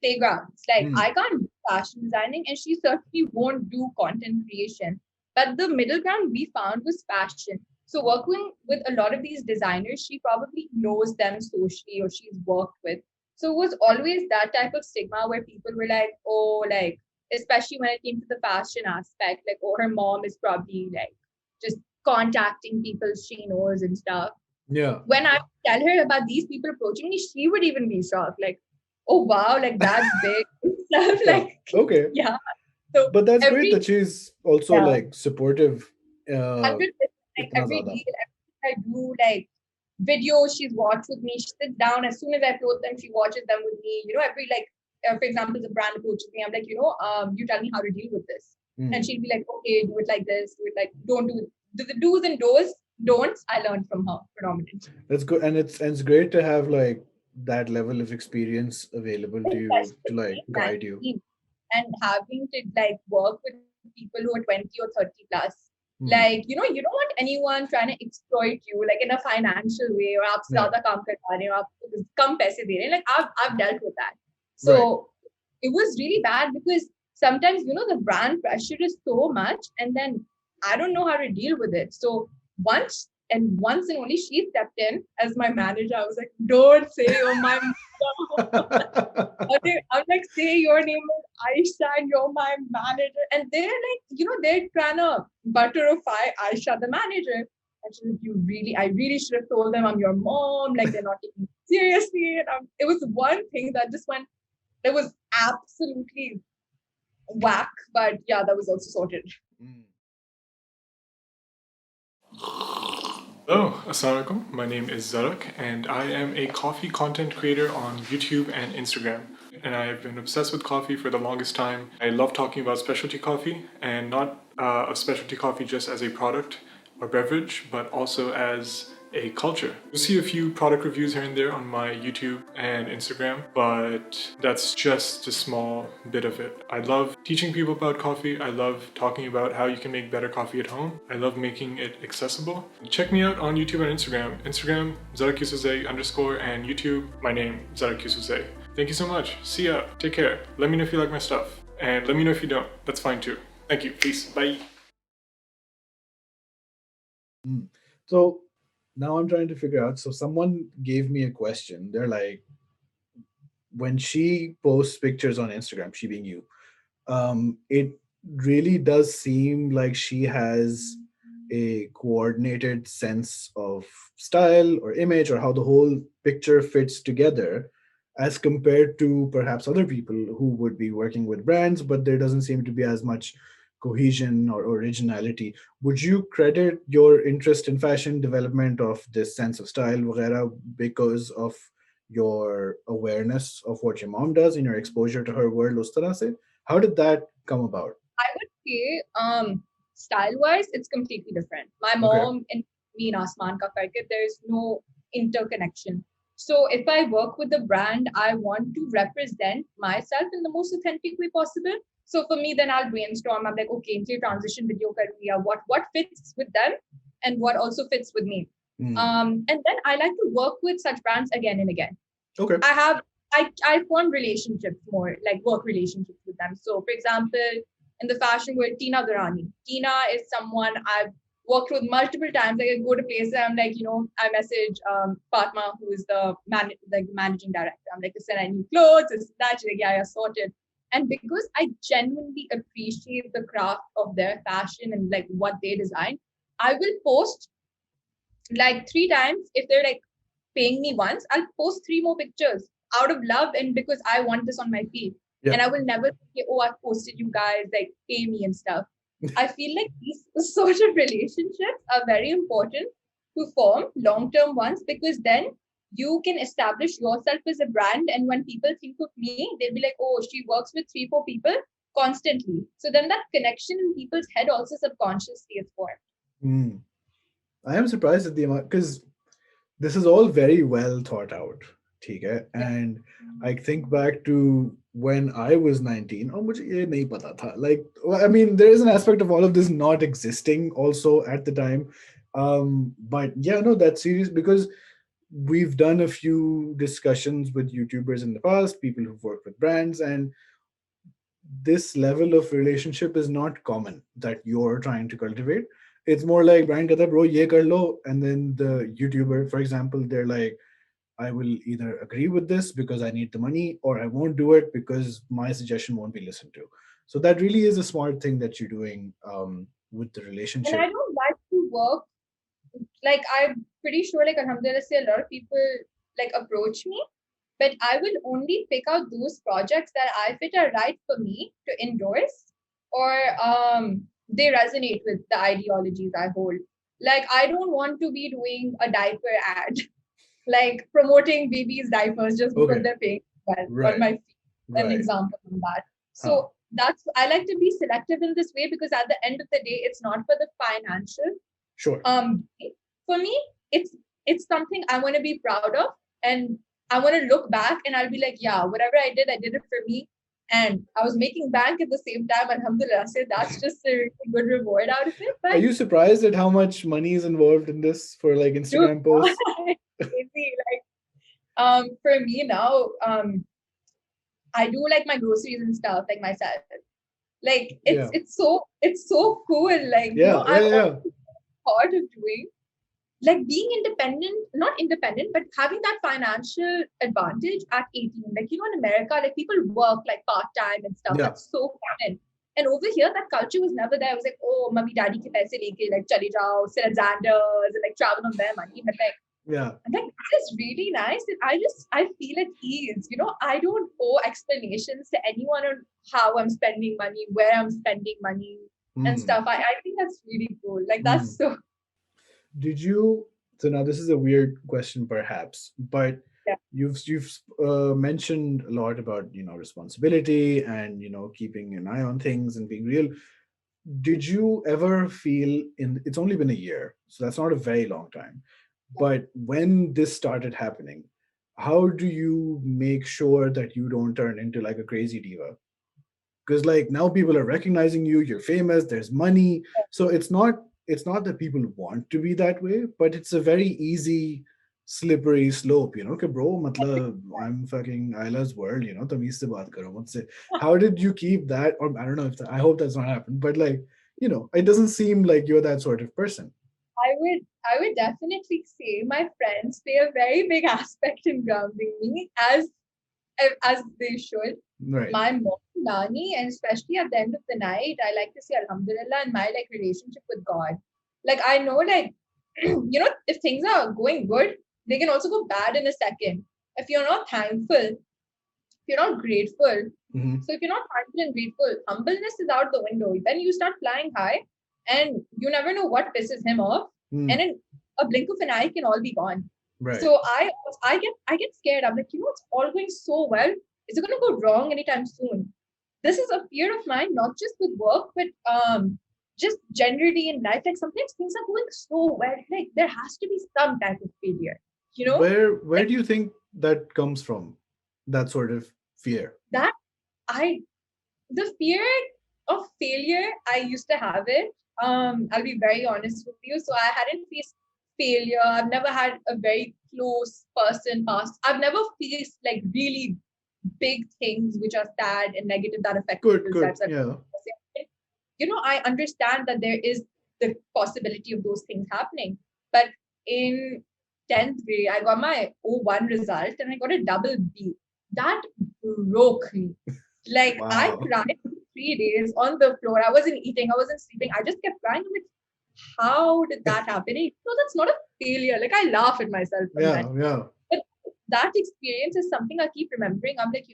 playgrounds. Like Hmm. I can't do fashion designing and she certainly won't do content creation. But the middle ground we found was fashion. So working with a lot of these designers, she probably knows them socially or she's worked with. So it was always that type of stigma where people were like, oh, like, especially when it came to the fashion aspect, like, oh, her mom is probably like just contacting people she knows and stuff. Yeah. When I tell her about these people approaching me, she would even be shocked, like, "Oh wow, like that's big stuff." Yeah. Like, Okay. yeah. So But that's great every that she's also yeah, like supportive. 100%, like Itna every zyada. deal, everything I do, like videos she's watched with me. She sits down as soon as I upload them, she watches them with me. Every like, for example, the brand approaches me, I'm like, you tell me how to deal with this, and Hmm. she'll be like, okay, do it like this, do it like, don't do it. The do's and don'ts I learned from her predominantly. That's good, and it's great to have like that level of experience available to you to Especially like being guide you. 19 and having to like work with people who are 20 or 30 plus. Hmm. Like, you don't want anyone trying to exploit you like in a financial way or aap Yeah. zyada kaam karwa rahe ho, aap kam paise de rahe hain. Like I've dealt with that. So Right. it was really bad because sometimes the brand pressure is so much and then I don't know how to deal with it. So once and only she stepped in as my manager. I was like, don't say oh my mother. I'm like, say your name is Aisha and you're my manager. And they're like, they're trying to butterify Aisha, the manager. And she's like, I really should have told them I'm your mom. Like, they're not taking it seriously. And it was one thing that just went, that was absolutely whack. But yeah, that was also sorted. Mm. Hello, Assalamu alaikum. My name is Zarak, and I am a coffee content creator on YouTube and Instagram. And I have been obsessed with coffee for the longest time. I love talking about specialty coffee, and not a specialty coffee just as a product or beverage, but also as a culture. You'll see a few product reviews here and there on my YouTube and Instagram, but that's just a small bit of it. I love teaching people about coffee. I love talking about how you can make better coffee at home. I love making it accessible. Check me out on YouTube and Instagram. Instagram, Zarakusuzay _ and YouTube, my name, Zarakusuzay. Thank you so much. See ya. Take care. Let me know if you like my stuff. And let me know if you don't. That's fine too. Thank you. Peace. Bye. Mm. So now I'm trying to figure out. So someone gave me a question. They're like, when she posts pictures on Instagram, she being you, it really does seem like she has a coordinated sense of style or image or how the whole picture fits together as compared to perhaps other people who would be working with brands, but there doesn't seem to be as much cohesion or originality. Would you credit your interest in fashion development of this sense of style वगैरह because of your awareness of what your mom does and your exposure to her world उस तरह से? How did that come about? I would say, style wise, it's completely different. My Okay. mom and me in Asman Ka Karke, there's no interconnection. So if I work with a brand, I want to represent myself in the most authentic way possible. So for me, then I'll brainstorm. I'm like, okay, in transition video kar liya, what fits with them and what also fits with me. Hmm. And then I like to work with such brands again and again. Okay. I have I form relationships more like work relationships with them. So for example, in the fashion world, Tina Durrani. Tina is someone I've worked with multiple times. Like I go to places, I'm like, I message Fatma, who is the managing director. I'm like, listen, I need clothes, this, that. She's like, yeah, sorted. And because I genuinely appreciate the craft of their fashion and like what they design, I will post like 3 times if they're like paying me once, I'll post 3 more pictures out of love and because I want this on my feed. Yeah. And I will never say, oh, I've posted you guys, like pay me and stuff. I feel like these sort of relationships are very important to form long-term ones because then you can establish yourself as a brand. And when people think of me, they'll be like, oh, she works with 3, 4 people. constantly. So then that connection in people's head also subconsciously is formed. Hmm. I am surprised at the amount, because this is all very well thought out. Okay? Yeah. And I think back to when I was 19. Oh, mujhe ye nahi pata tha. Like, well, I mean, there is an aspect of all of this not existing also at the time. But yeah, no, that's serious, because we've done a few discussions with YouTubers in the past, people who've worked with brands, and this level of relationship is not common that you're trying to cultivate. It's more like brand kehta hai, bro ye kar lo, and then the YouTuber, for example, they're like, I will either agree with this because I need the money, or I won't do it because my suggestion won't be listened to. So that really is a smart thing that you're doing with the And I relationship. don't like to work, like I'm pretty sure, like alhamdulillah, say a lot of people like approach me, but I will only pick out those projects that I fit are right for me to endorse, or they resonate with the ideologies I hold. Like I don't want to be doing a diaper ad, like promoting babies' diapers just because Okay. they're paying well on Right. my feed. An Right. example of that. Huh. So that's I like to be selective in this way, because at the end of the day, it's not for the financial. Sure. For me, it's something I want to be proud of, and I want to look back and I'll be like, yeah, whatever I did it for me, and I was making bank at the same time. Alhamdulillah, so that's just a really good reward out of it. Are But you surprised at how much money is involved in this for like dude, Instagram posts? crazy. Like for me now, I do like my groceries and stuff like myself. Like Yeah. it's so cool. Like Yeah. Yeah. I've Yeah. always thought of doing like being independent, not independent, but having that financial advantage at 18. Like in America, like people work like part-time and stuff. Yeah. That's so common. And over here, that culture was never there. It was like, oh, mommy, daddy ke paise leke, like chale jao, sit at Xander's, and like travel on their money. But like Yeah. I'm like, this is really nice. And I feel at ease. I don't owe explanations to anyone on how I'm spending money, where I'm spending money and Hmm. stuff. I think that's really cool. Like Hmm. that's so Did you? So now this is a weird question, perhaps, but yeah. you've mentioned a lot about responsibility and keeping an eye on things and being real. Did you ever feel in? It's only been a year, so that's not a very long time. But when this started happening, how do you make sure that you don't turn into like a crazy diva? Because like now people are recognizing you, you're famous, there's money, so it's not that people want to be that way, but it's a very easy slippery slope, कि bro matlab I'm fucking Ayla's world, तमीज से बात करो मुझसे. How did you keep that? Or I don't know if I hope that's not happened, but like it doesn't seem like you're that sort of person. I would definitely say my friends play a very big aspect in grounding me as they should. Right. My mom, Nani, and especially at the end of the night, I like to say Alhamdulillah and my like relationship with God. Like I know like if things are going good, they can also go bad in a second. If you're not thankful, if you're not grateful. Hmm. So if you're not thankful and grateful, humbleness is out the window. Then you start flying high and you never know what pisses him off. And in a blink of an eye can all be gone. Right. So I get scared. I'm like, it's all going so well. Is it gonna go wrong anytime soon? This is a fear of mine, not just with work, but just generally in life. Like sometimes things are going so well, like there has to be some type of failure. Where Like do you think that comes from, that sort of fear? that I the fear of failure, I used to have it. I'll be very honest with you. So I hadn't faced failure. I've never had a very close person pass. I've never faced like really big things which are sad and negative that affect Good, people's good. lives. Yeah. I understand that there is the possibility of those things happening. But in 10th grade, I got my O1 result and I got a double B. That broke me. Like I Wow. cried for 3 days on the floor. I wasn't eating, I wasn't sleeping. I just kept crying. I'm like, how did that happen? No, that's not a failure. Like I laugh at myself from that. Yeah, yeah. But that experience is something I keep remembering. I'm like,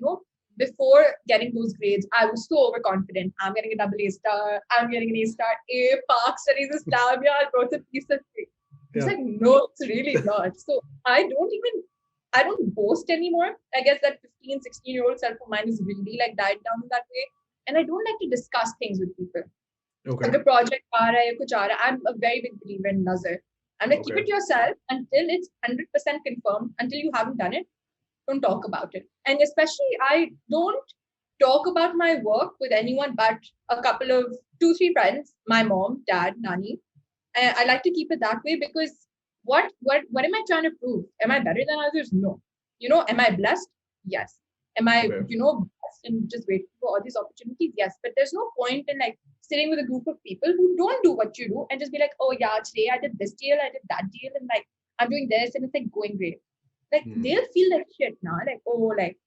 before getting those grades, I was so overconfident. I'm getting a double A star. I'm getting an A star. A Park studies a star. Yeah, it's a piece of cake. It's Yeah. like, no, it's really not. So I don't boast anymore. I guess that 15, 16-year-old self of mine is really like died down in that way. and I don't like to discuss things with people. Okay. Like a project, I'm a very big believer in nazar. I'm like, keep Okay. it yourself until it's 100% confirmed. Until you haven't done it, don't talk about it. And especially, I don't talk about my work with anyone but a couple of 2-3 friends, my mom, dad, nani. And I like to keep it that way because what am I trying to prove? Am I better than others? No. Am I blessed? Yes. Am I, Okay. blessed and just waiting for all these opportunities? Yes. But there's no point in like sitting with a group of people who don't do what you do and just be like, oh yeah, today I did this deal, I did that deal, and like I'm doing this and it's like going great. Like they'll feel like shit now. Like, oh, like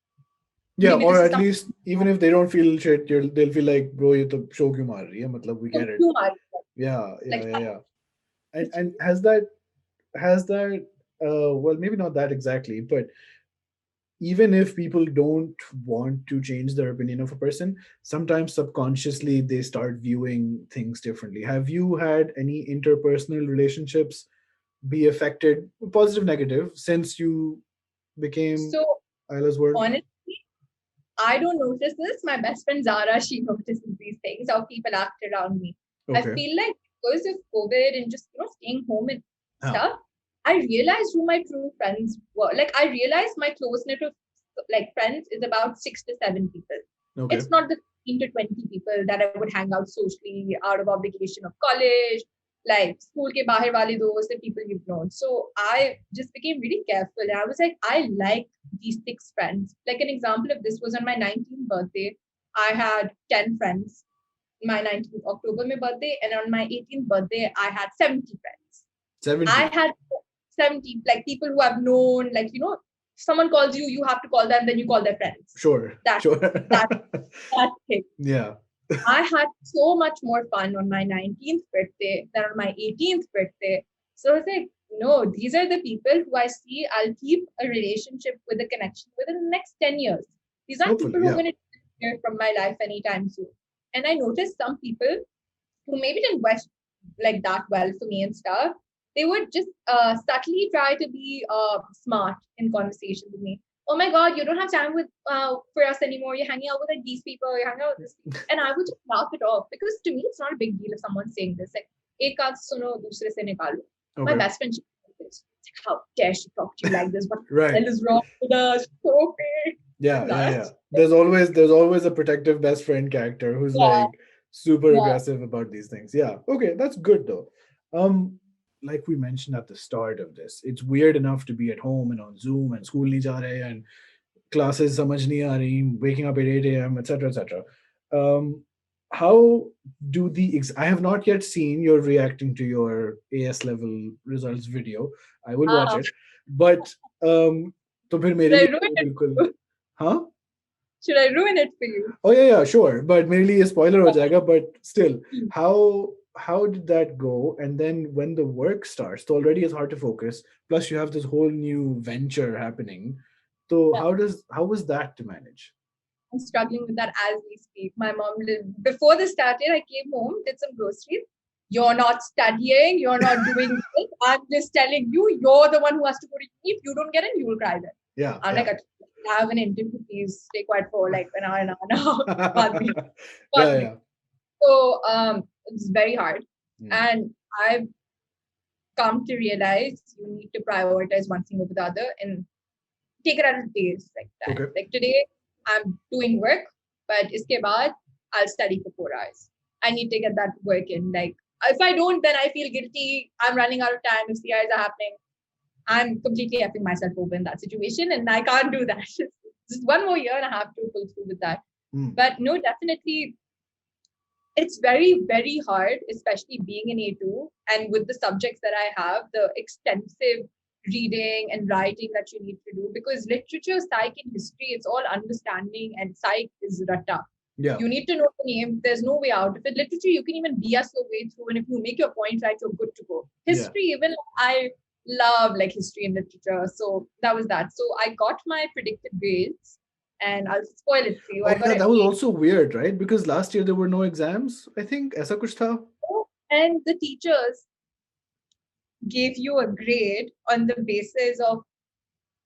Yeah, maybe or this is at something least even if they don't feel shit, they'll feel like, bro, you to show kyun maar rahi hai? Matlab, we get it. too hard. Yeah, yeah, Like, yeah, yeah. And has that well, maybe not that exactly, but even if people don't want to change their opinion of a person, sometimes subconsciously they start viewing things differently. Have you had any interpersonal relationships be affected, positive, negative, since you became so Ayla's word? honestly, I don't notice this. My best friend Zara, she notices these things, how people act around me. I Okay. feel like because of COVID and just staying home and Huh. stuff, I realized who my true friends were. Like I realized my close knit of like friends is about 6 to 7 people. Okay. It's not the 15 to 20 people that I would hang out socially out of obligation of college, like school ke bahar wale dost, the people you've known. So I just became really careful. And I was like, I like these 6 friends. Like an example of this was on my 19th birthday. I had 10 friends. My 19th October my birthday, and on my 18th birthday, I had 70 friends. 70. I had 70, like people who I've known, like someone calls you, you have to call them, then you call their friends. Sure. Sure. That thing. Yeah. I had so much more fun on my 19th birthday than on my 18th birthday. So I was like, no, these are the people who I see I'll keep a relationship with, a connection within the next 10 years. These aren't Hopefully, people who are yeah. going to disappear from my life anytime soon. And I noticed some people who maybe didn't wish like that well for me and stuff, they would just subtly try to be smart in conversation with me. Oh my God, you don't have time with for us anymore. You're hanging out with like these people. You're hanging out with this, and I would just laugh it off because to me it's not a big deal if someone's saying this. Like, ek kaad suno, dusre se nikalo. My Okay. best friend, she said this. It's like, how dare she talk to you like this? What the Right. hell is wrong with us? So big. Yeah, yeah, yeah. That's There's always a protective best friend character who's yeah, like super yeah. aggressive about these things. Yeah. Okay, that's good though. Like we mentioned at the start of this, it's weird enough to be at home and on Zoom and school nahi ja rahe and classes samajh nahi aa rahi, waking up at 8 a.m., etc., etc. Um, how do I have not yet seen your reacting to your AS level results video. I will watch it. But तो फिर मेरे Should I लिए ruin तो it? बिल्कुल हाँ Should I ruin it for you? oh yeah sure but मेरे लिए spoiler हो जाएगा but still Hmm. how did that go and then when the work starts so already it's hard to focus plus you have this whole new venture happening so Yeah. how was that to manage? I'm struggling with that as we speak. My mom, before this started, I came home, did some groceries. You're not studying, you're not doing this. I'm just telling you, you're the one who has to go to uni. If you don't get in, you will cry then. Yeah, I'm yeah. like, I have an interview, please stay quiet for like an hour, Baad mein. Yeah. So it's very hard. Mm. And I've come to realize you need to prioritize one thing over the other and take it at a days like that. Okay. Like today, I'm doing work, but iske baad, I'll study for 4 hours. I need to get that work in. Like if I don't, then I feel guilty. I'm running out of time if CIs are happening. I'm completely effing myself over in that situation, and I can't do that. Just one more year and I have to pull through with that. Mm. But no, definitely, it's very, very hard, especially being in A2 and with the subjects that I have, the extensive reading and writing that you need to do. Because literature, psych, and history, it's all understanding, and psych is ratta. Yeah. You need to know the name. There's no way out. If it's literature, you can even BS your way through, and if you make your points right, you're good to go. History, even I love like history and literature. So that was that. So I got my predicted grades. And I'll spoil it for you. Oh, I got yeah, an that was 8. also weird, right? Because last year there were no exams, I think. Aisa kuch tha? And the teachers gave you a grade on the basis of,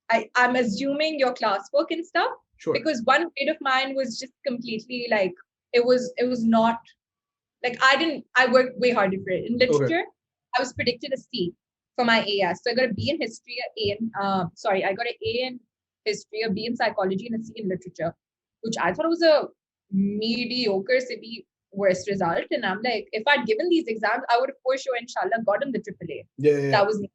I'm assuming your classwork and stuff. Sure. Because one grade of mine was just completely like it was not like I worked way harder for it. In Okay. literature, I was predicted a C for my AS. So I got a B in history, I got an A in history, a B in psychology, and a C in literature, which I thought was a mediocre, silly, worst result. And I'm like, if I'd given these exams, I would have for sure, inshallah, gotten the AAA. Yeah. That was me.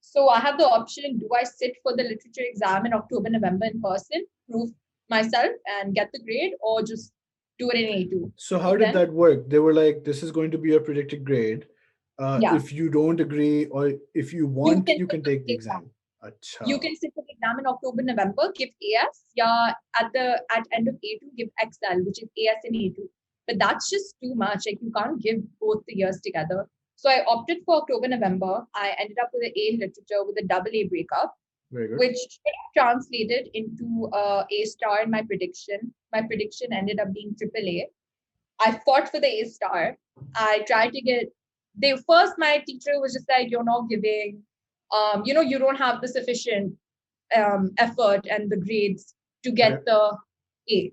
So I have the option, do I sit for the literature exam in October, November in person, prove myself and get the grade, or just do it in A2? So how did that work? They were like, this is going to be your predicted grade. Yeah. If you don't agree or if you want, you can take the exam. Achha. You can sit for the exam in October, November, give AS, yeah, at end of A2, give XL, which is AS and A2. But that's just too much. Like you can't give both the years together. So I opted for October, November. I ended up with an A in literature with a double A breakup, Very good. which translated into A star in my prediction. My prediction ended up being AAA. I fought for the A star. I tried to get. My teacher was just like, you're not giving. You don't have the sufficient effort and the grades to get the A,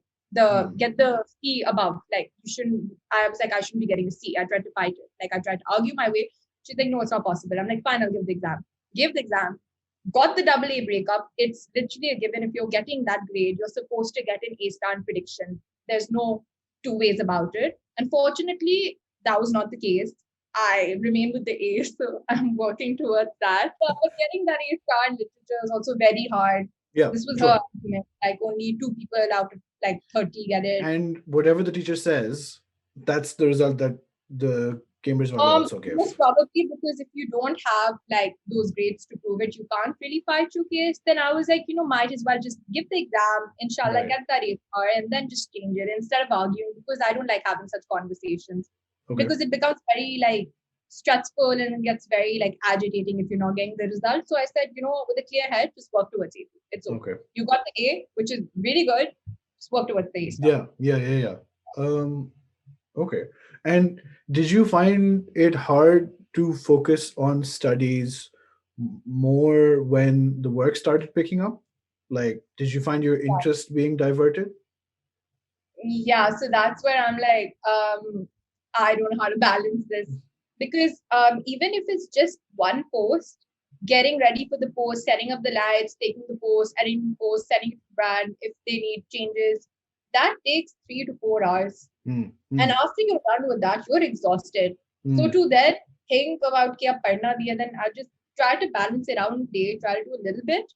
get the C above. Like you shouldn't. I was like, I shouldn't be getting a C. I tried to fight it. Like I tried to argue my way. She's like, no, it's not possible. I'm like, fine, I'll give the exam. Give the exam. Got the double A breakup. It's literally a given. If you're getting that grade, you're supposed to get an A star in prediction. There's no two ways about it. Unfortunately, that was not the case. I remain with the A, so I'm working towards that. But getting that A star in literature is also very hard. Yeah. This was her argument. Like only 2 people out of like 30 get it. And whatever the teacher says, that's the result that the Cambridge one will also give. Most probably, because if you don't have like those grades to prove it, you can't really fight your case. Then I was like, might as well just give the exam, inshallah, get that A star, and then just change it instead of arguing, because I don't like having such conversations. Because it becomes very like stressful and it gets very like agitating if you're not getting the result. So I said, with a clear head, just work towards it. It's okay. You got the A, which is really good. Just work towards the A star. Yeah. Okay. And did you find it hard to focus on studies more when the work started picking up? Like, did you find your interest being diverted? Yeah, so that's where I'm like, I don't know how to balance this, because even if it's just one post, getting ready for the post, setting up the lights, taking the post, editing the post, setting up the brand, if they need changes, that takes 3 to 4 hours. And after you're done with that, you're exhausted. So to then think about kya padna diya, then I just try to balance it out in a day, try to do a little bit.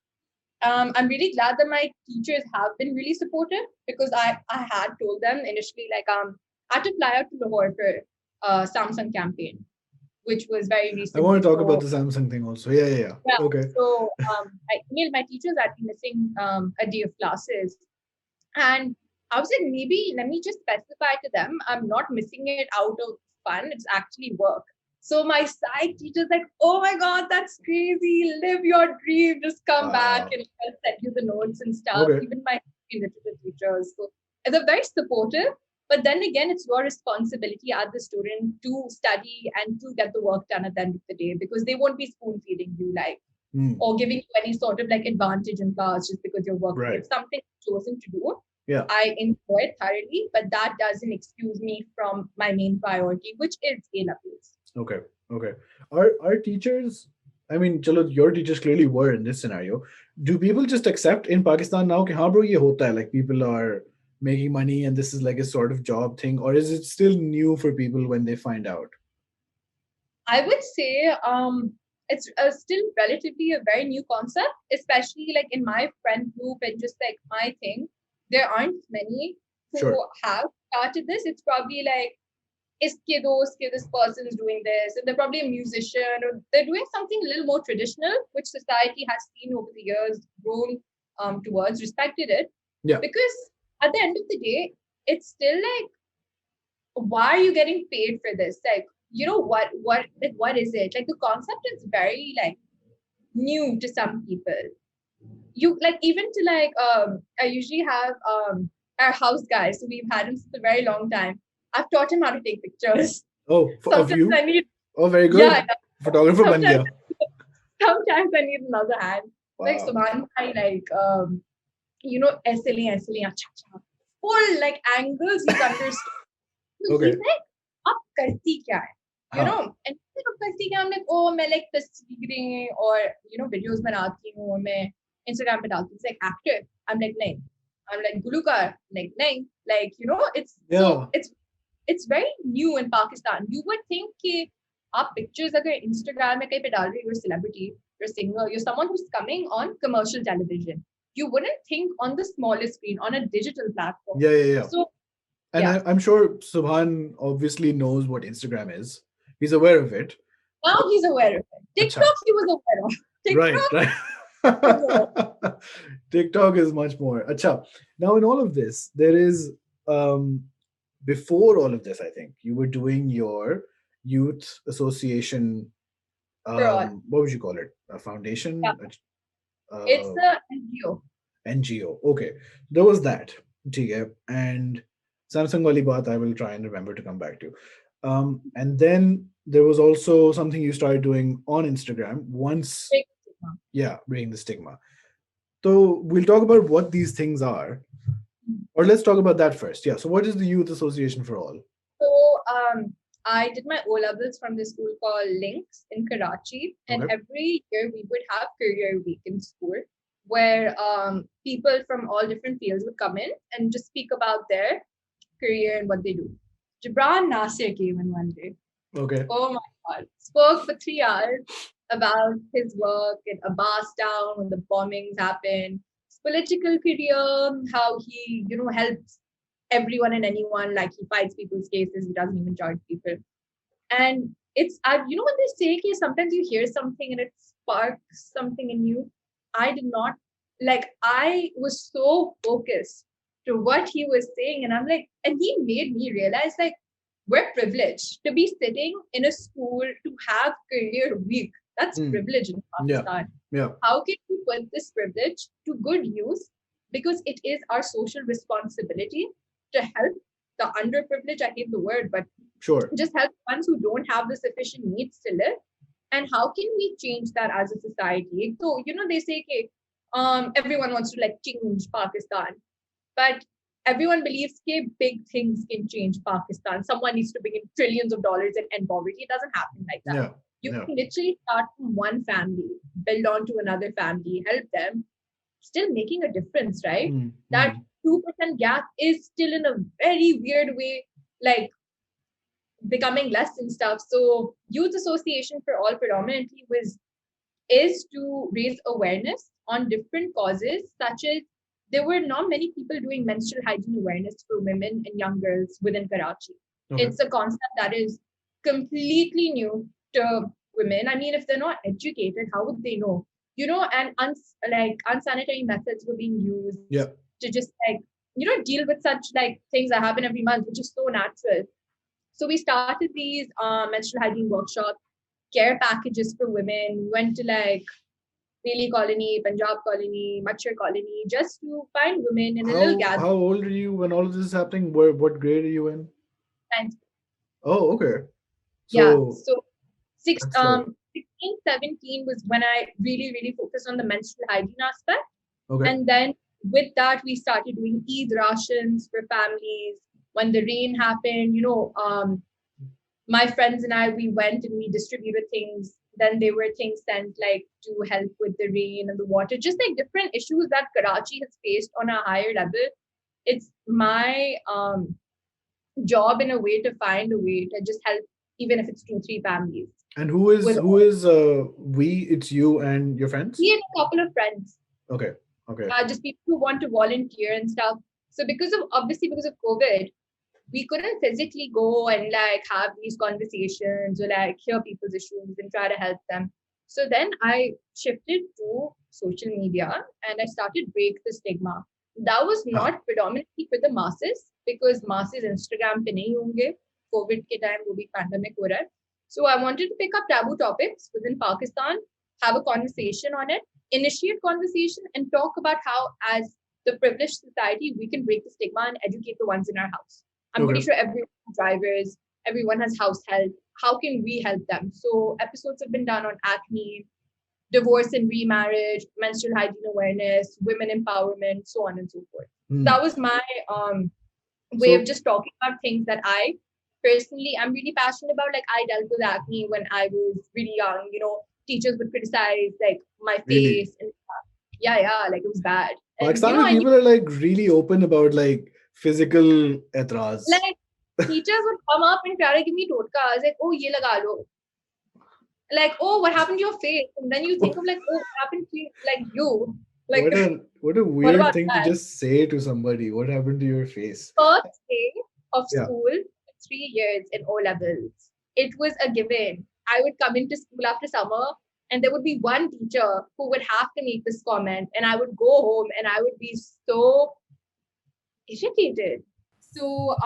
I'm really glad that my teachers have been really supportive, because I had told them initially, like, I had to fly out to Lahore for Samsung campaign, which was very recent. I want to talk about the Samsung thing also. Yeah. Okay. So I emailed my teachers that I'm missing a day of classes. And I was like, maybe let me just specify to them, I'm not missing it out of fun. It's actually work. So my psych teacher's like, oh my God, that's crazy. Live your dream. Just come back and I'll send you the notes and stuff. Okay. Even my literature teachers. So they're very supportive. But then again, it's your responsibility as the student to study and to get the work done at the end of the day, because they won't be spoon feeding you or giving you any sort of like advantage in class just because you're working. It's something chosen to do. Yeah. I enjoy it thoroughly, but that doesn't excuse me from my main priority, which is Ayla Place. Okay. Are teachers, I mean, chalo, your teachers clearly were in this scenario. Do people just accept in Pakistan now कि हाँ bro ये होता है, like people are making money and this is like a sort of job thing, or is it still new for people when they find out? I would say it's still relatively a very new concept, especially like in my friend group and just like my thing. There aren't many who have started this. It's probably like, this person's doing this, and they're probably a musician, or they're doing something a little more traditional, which society has seen over the years, grown towards, respected it. Yeah. Because at the end of the day, it's still like, why are you getting paid for this? Like, what is it? Like the concept is very like new to some people. You like, even to like I usually have our house guy, so we've had him for a very long time. I've taught him how to take pictures. Oh, of you? I need, very good. Yeah, photographer ban gaya. Sometimes I need another hand. Wow. Like Suman Bhai, like aise acha. Full like angles, he's understood So Okay. he's like, "Aap karti kya hai?" You know, and he's like, "Aap karti kya hai?" I'm like, "Oh, मैं like tasveerein or videos बनाती हूँ, मैं Instagram पे डालती हूँ." He's like, "Actor?" I'm like, "नहीं." I'm like, "Gulukar?" Like, "नहीं." Like, Yeah. it's very new in Pakistan. You would think कि आप pictures अगर Instagram में कहीं पे डाल रहे हो, you're a celebrity, you're a singer, you're someone who's coming on commercial television. You wouldn't think on the smaller screen, on a digital platform. Yeah. So, And yeah. I'm sure Subhan obviously knows what Instagram is. He's aware of it. Now he's aware of it. Acha. TikTok, he was aware of. TikTok, Right. TikTok is much more. Acha. Now, in all of this, there is, before all of this, I think, you were doing your youth association, for all. what would you call it? A foundation? Yeah. It's Uh, the NGO. NGO. Okay. There was that. Okay. And Samsung wali baat I will try and remember to come back to. And then there was also something you started doing on Instagram once, Big stigma. yeah, breaking the stigma. So we'll talk about what these things are. Or let's talk about that first. Yeah. So what is the Youth Association for All? So I did my O levels from this school called Links in Karachi, and Okay. every year we would have career week in school, where people from all different fields would come in and just speak about their career and what they do. Jibran Nasir came in one day. Okay. Oh my God! Spoke for 3 hours about his work in Abbas Town when the bombings happened, his political career, how he helps everyone and anyone. Like he fights people's cases, he doesn't even charge people. And it's when they say कि sometimes you hear something and it sparks something in you. I did not I was so focused to what he was saying, and I'm like, and he made me realize like we're privileged to be sitting in a school to have career week. That's privilege in Yeah. Pakistan. Yeah. How can we put this privilege to good use? Because it is our social responsibility to help the underprivileged. I hate the word, but Sure. just help ones who don't have the sufficient needs to live. And how can we change that as a society? So, they say, okay, everyone wants to like change Pakistan, but everyone believes that big things can change Pakistan. Someone needs to bring in trillions of dollars and end poverty. It doesn't happen like that. Yeah. You Yeah. can literally start from one family, build on to another family, help them, still making a difference, right? That 2% gap is still in a very weird way, like becoming less and stuff. So Youth Association for All predominantly is to raise awareness on different causes, such as there were not many people doing menstrual hygiene awareness for women and young girls within Karachi. Okay. It's a concept that is completely new to women. I mean, if they're not educated, how would they know? And unsanitary methods were being used Yeah. to just deal with such like things that happen every month, which is so natural. So we started these menstrual hygiene workshops, care packages for women. We went to like Bailey Colony, Punjab Colony, Machar Colony, just to find women in a little gathering. How old are you when all of this is happening? What grade are you in? And Oh, okay. yeah, So so that's like 16, 17 was when I really, really focused on the menstrual hygiene aspect. okay. And then with that, we started doing Eid rations for families. When the rain happened, my friends and I, we went and we distributed things. Then there were things sent like to help with the rain and the water, just like different issues that Karachi has faced on a higher level. It's my job in a way to find a way to just help, even if it's 2, 3 families. And who is we? It's you and your friends? Me and a couple of friends. Okay. Okay. Just people who want to volunteer and stuff. So because of COVID, we couldn't physically go and like have these conversations or like hear people's issues and try to help them. So then I shifted to social media and I started Break the Stigma. That was not predominantly for the masses because masses Instagram pe nahi honge. COVID ke time wo bhi pandemic ho raha hai. So I wanted to pick up taboo topics within Pakistan, have a conversation on it, initiate conversation and talk about how as the privileged society, we can break the stigma and educate the ones in our house. I'm pretty sure everyone has drivers, everyone has house help. How can we help them? So episodes have been done on acne, divorce and remarriage, menstrual hygiene awareness, women empowerment, so on and so forth. That was my way of just talking about things that I personally, I'm really passionate about, like, I dealt with acne when I was really young. Teachers would criticize like my Really? face and stuff. Yeah, like it was bad. And Pakistani I knew, people are like really open about like physical etras. like, teachers would come up and try to give me totka. I was like, oh, ye laga lo. Like, oh, what happened to your face? And then you think of like, oh, what happened to you, like you? Like, What a what weird about thing to that? just say to somebody. What happened to your face? First day of Yeah. school, 3 years in O levels, it was a given. I would come into school after summer, and there would be one teacher who would have to make this comment, and I would go home and I would be so irritated. So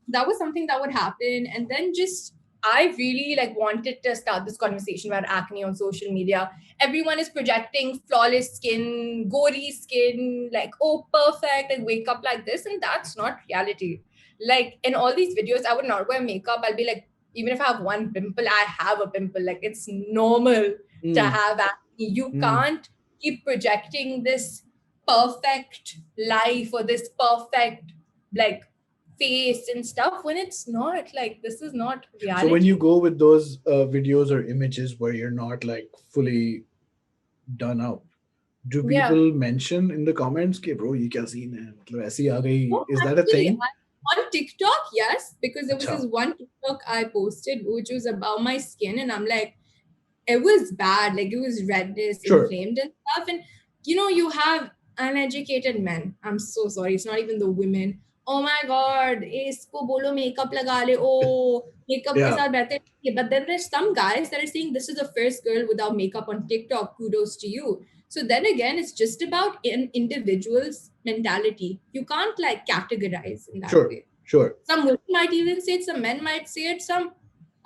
that was something that would happen. And then just I really like wanted to start this conversation about acne on social media. Everyone is projecting flawless skin, gory skin, like, oh, perfect, and wake up like this. And that's not reality. Like in all these videos, I would not wear makeup. I'll be like, even if I have one pimple, I have a pimple. Like it's normal to Mm, have acne. You mm. can't keep projecting this perfect life or this perfect like face and stuff when it's not. Like this is not So when you reality. go with those videos or images where you're not like fully done up, do Yeah. people mention in the comments, "Ke bro, ye kya scene hai?" मतलब ऐसी आ गई. Oh, Is that a actually, thing? on TikTok, yes, because there was Acha. this one TikTok I posted which was about my skin, and I'm like, it was bad. Like it was redness, Sure. inflamed and stuff. And you have uneducated men. I'm so sorry. It's not even the women. Oh my god, इसको बोलो makeup लगा ले. Oh, makeup के Yeah. साथ बेहतर है. But then there's some guys that are saying this is the first girl without makeup on TikTok. Kudos to you. So then again, it's just about an individual's mentality. You can't like categorize in that Sure. way. Sure. Some women might even say it, some men might say it, some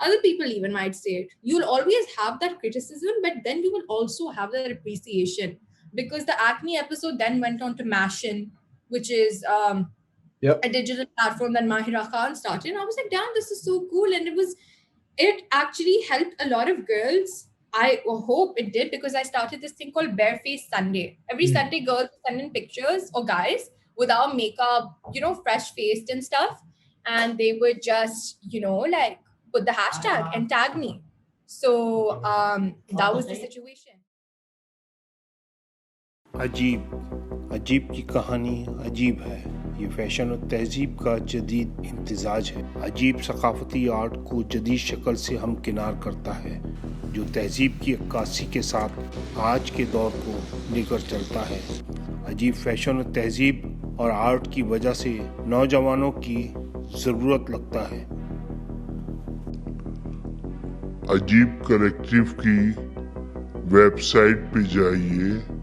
other people even might say it. You'll always have that criticism, but then you will also have that appreciation because the acne episode then went on to Mashin, which is Yep. a digital platform that Mahira Khan started. And I was like, damn, this is so cool. And it actually helped a lot of girls. I hope it did because I started this thing called Bareface Sunday. Every Mm. Sunday, girls send in pictures or guys without makeup, fresh faced and stuff. And they would just, like put the hashtag and tag me. So that was the situation. अजीब अजीब की कहानी अजीब है। ये fashion और तहजीब का जदीद इम्तिजाज है। अजीब सकाफती आर्ट को जदीद शक्ल से हमकिनार करता है, जो तहजीब की अक्कासी के साथ आज के दौर को लेकर चलता है। अजीब फैशन और तहजीब और आर्ट की वजह से नौजवानों की ज़रूरत लगता है। अजीब कलेक्टिव की वेबसाइट पे जाइए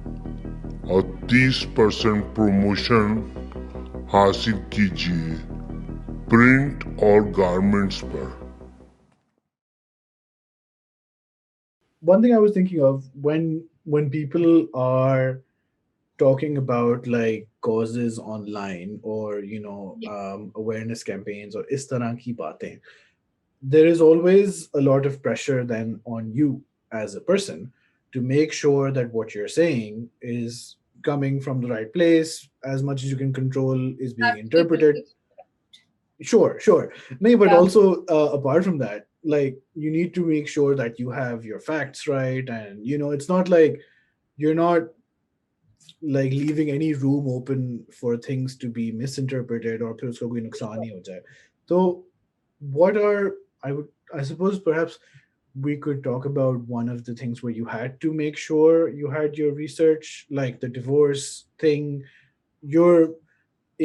और 30% प्रमोशन हासिल कीजिए प्रिंट और गारमेंट्स पर। One thing I was thinking of when people are talking about like causes online or Yeah. awareness campaigns or is tarah ki baatein, there is always a lot of pressure then on you as a person to make sure that what you're saying is coming from the right place, as much as you can control is being interpreted. Absolutely. Sure. No, but Yeah. also apart from that, like you need to make sure that you have your facts right, and it's not like you're not like leaving any room open for things to be misinterpreted or फिर उसका कोई नुकसान ही हो जाए. So what are I suppose perhaps we could talk about one of the things where you had to make sure you had your research, like the divorce thing. You're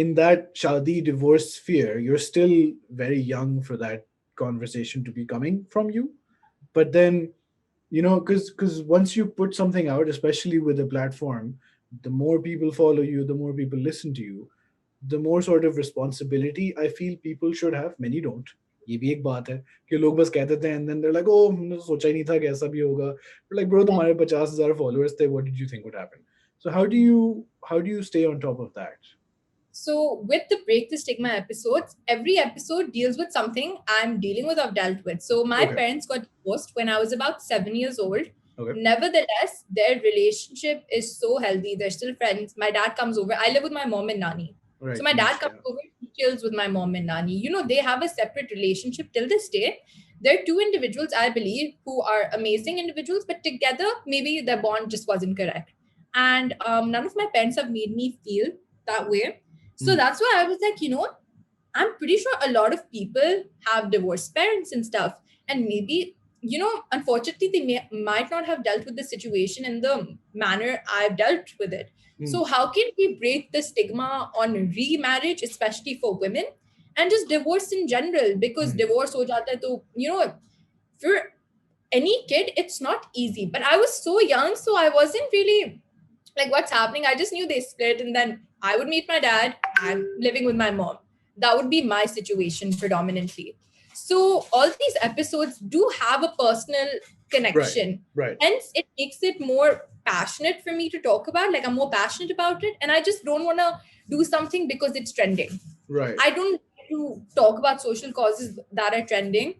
in that shadi divorce sphere, you're still very young for that conversation to be coming from you. But then because once you put something out, especially with a platform, the more people follow you, the more people listen to you, the more sort of responsibility I feel people should have. Many don't. ये भी एक बात है कि लोग बस कहते थे and then they're like, oh, हमने तो सोचा ही नहीं था कि ऐसा भी होगा. But like, bro, तुम्हारे 50,000 followers थे, what did you think would happen? So how do you stay on top of that? So with the Break the Stigma episodes, every episode deals with something I'm dealing with or dealt with. So my Okay. parents got divorced when I was about 7 years old. Okay. Nevertheless, their relationship is so healthy. They're still friends. My dad comes over. I live with my mom and Nani. Right. So my dad niche, comes yeah. over, he chills with my mom and Nani. You know, they have a separate relationship till this day. They're two individuals, I believe, who are amazing individuals, but together, maybe their bond just wasn't correct. And none of my parents have made me feel that way. So that's why I was like, you know, I'm pretty sure a lot of people have divorced parents and stuff. And maybe, you know, unfortunately, might not have dealt with the situation in the manner I've dealt with it. So, how can we break the stigma on remarriage, especially for women, and just divorce in general? Because divorce ho jata hai to, you know, for any kid, it's not easy. But I was so young, so I wasn't really like, what's happening. I just knew they split, and then I would meet my dad. I'm living with my mom. That would be my situation predominantly. So all these episodes do have a personal connection. Right. Hence, it makes it more passionate for me to talk about. Like, I'm more passionate about it, and I just don't want to do something because it's trending. Right. I don't like to talk about social causes that are trending.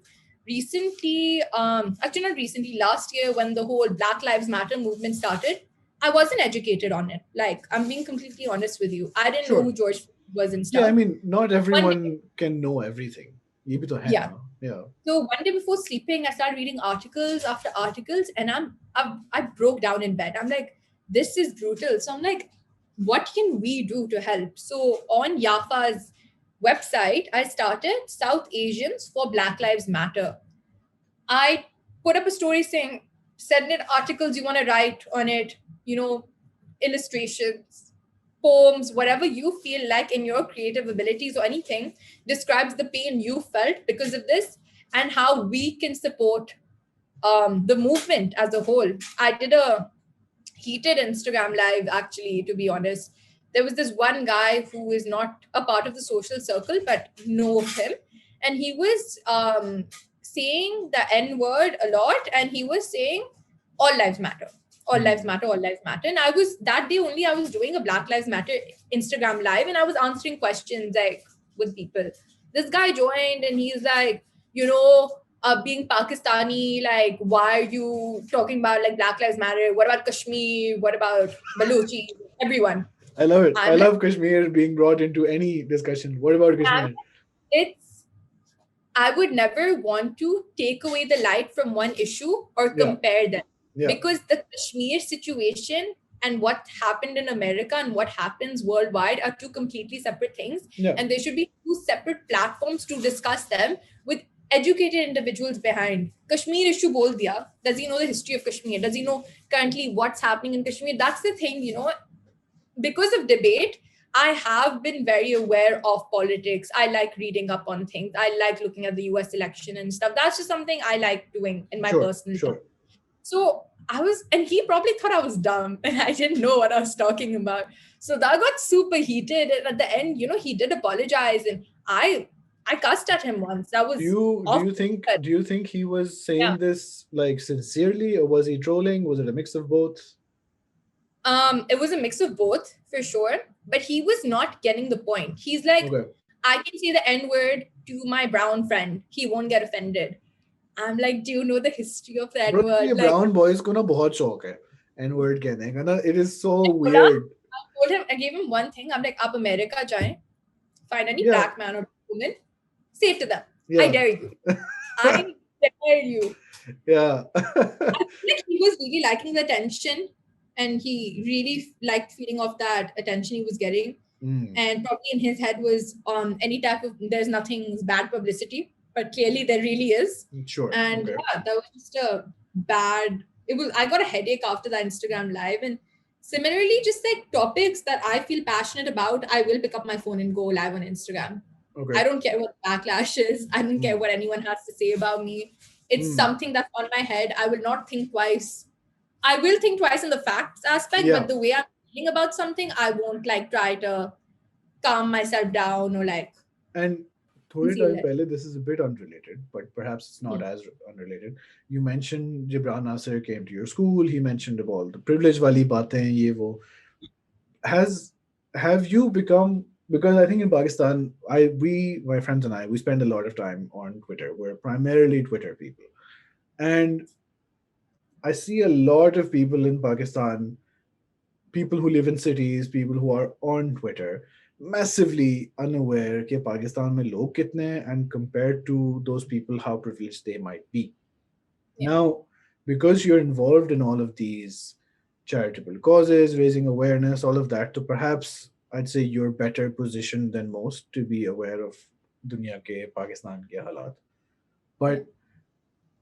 Recently, actually not recently, last year when the whole Black Lives Matter movement started, I wasn't educated on it. Like, I'm being completely honest with you. I didn't know who George Floyd was and Yeah, stuff. I mean, not One day, everyone can know everything. ये भी तो है yeah. ना. Yeah. So one day before sleeping, I started reading articles after articles, and I broke down in bed. I'm like, this is brutal. So I'm like, what can we do to help? So on YAFA's website, I started South Asians for Black Lives Matter. I put up a story saying, send in articles you want to write on it, you know, illustrations, poems, whatever you feel like in your creative abilities or anything describes the pain you felt because of this and how we can support the movement as a whole. I did a heated Instagram live, actually, to be honest. There was this one guy who is not a part of the social circle, but know of him. And he was saying the N word a lot. And he was saying, all lives matter. All lives matter, all lives matter. And I was, that day only, I was doing a Black Lives Matter Instagram live and I was answering questions like with people. This guy joined and he's like, you know, being Pakistani, like, why are you talking about like Black Lives Matter? What about Kashmir? What about Baluchi? Everyone. I love it. I'm I like, love Kashmir being brought into any discussion. What about Kashmir? it's, I would never want to take away the light from one issue or Yeah. compare them. Yeah. Because the Kashmir situation and what happened in America and what happens worldwide are two completely separate things. Yeah. And there should be two separate platforms to discuss them with educated individuals behind. Kashmir issue bol diya. Does he know the history of Kashmir? Does he know currently what's happening in Kashmir? That's the thing, you know. Because of debate, I have been very aware of politics. I like reading up on things. I like looking at the US election and stuff. That's just something I like doing in my personal time. So I was, and he probably thought I was dumb and I didn't know what I was talking about. So that got super heated. And at the end, you know, he did apologize and I cussed at him once. That was Do you think he was saying this like sincerely or was he trolling? Was it a mix of both? It was a mix of both for sure, but he was not getting the point. He's like, I can say the N word to my brown friend. He won't get offended. I'm like, do you know the history of the N word? Like, brown boys को ना बहुत शौक है N word कहने का ना. It is so weird. I gave him one thing. I'm like, आप America जाएं, find any black man or woman, say it to them. I dare you. I dare you. Yeah. I feel like he was really liking the attention and he really liked feeding off that attention he was getting. And probably in his head was any type of, there's nothing bad publicity, but clearly there really is. Sure. And yeah, that was just a bad, I got a headache after that Instagram live. And similarly, just like topics that I feel passionate about, I will pick up my phone and go live on Instagram. I don't care what the backlash is. I don't care what anyone has to say about me. It's something that's on my head. I will not think twice. I will think twice in the facts aspect, but the way I'm feeling about something, I won't like try to calm myself down or like. And थोड़े time पहले, this is a bit unrelated, but perhaps it's not as unrelated. You mentioned Jibran Nasir came to your school. He mentioned of all the privilege wali baatein, ye wo. Have you become, because I think in Pakistan, my friends and I, we spend a lot of time on Twitter. We're primarily Twitter people. And I see a lot of people in Pakistan, people who live in cities, people who are on Twitter, massively unaware कि पाकिस्तान में लोग कितने हैं and compared to those people how privileged they might be. Yeah. Now, because you're involved in all of these charitable causes, raising awareness, all of that, so perhaps I'd say you're better positioned than most to be aware of दुनिया के पाकिस्तान के हालात. But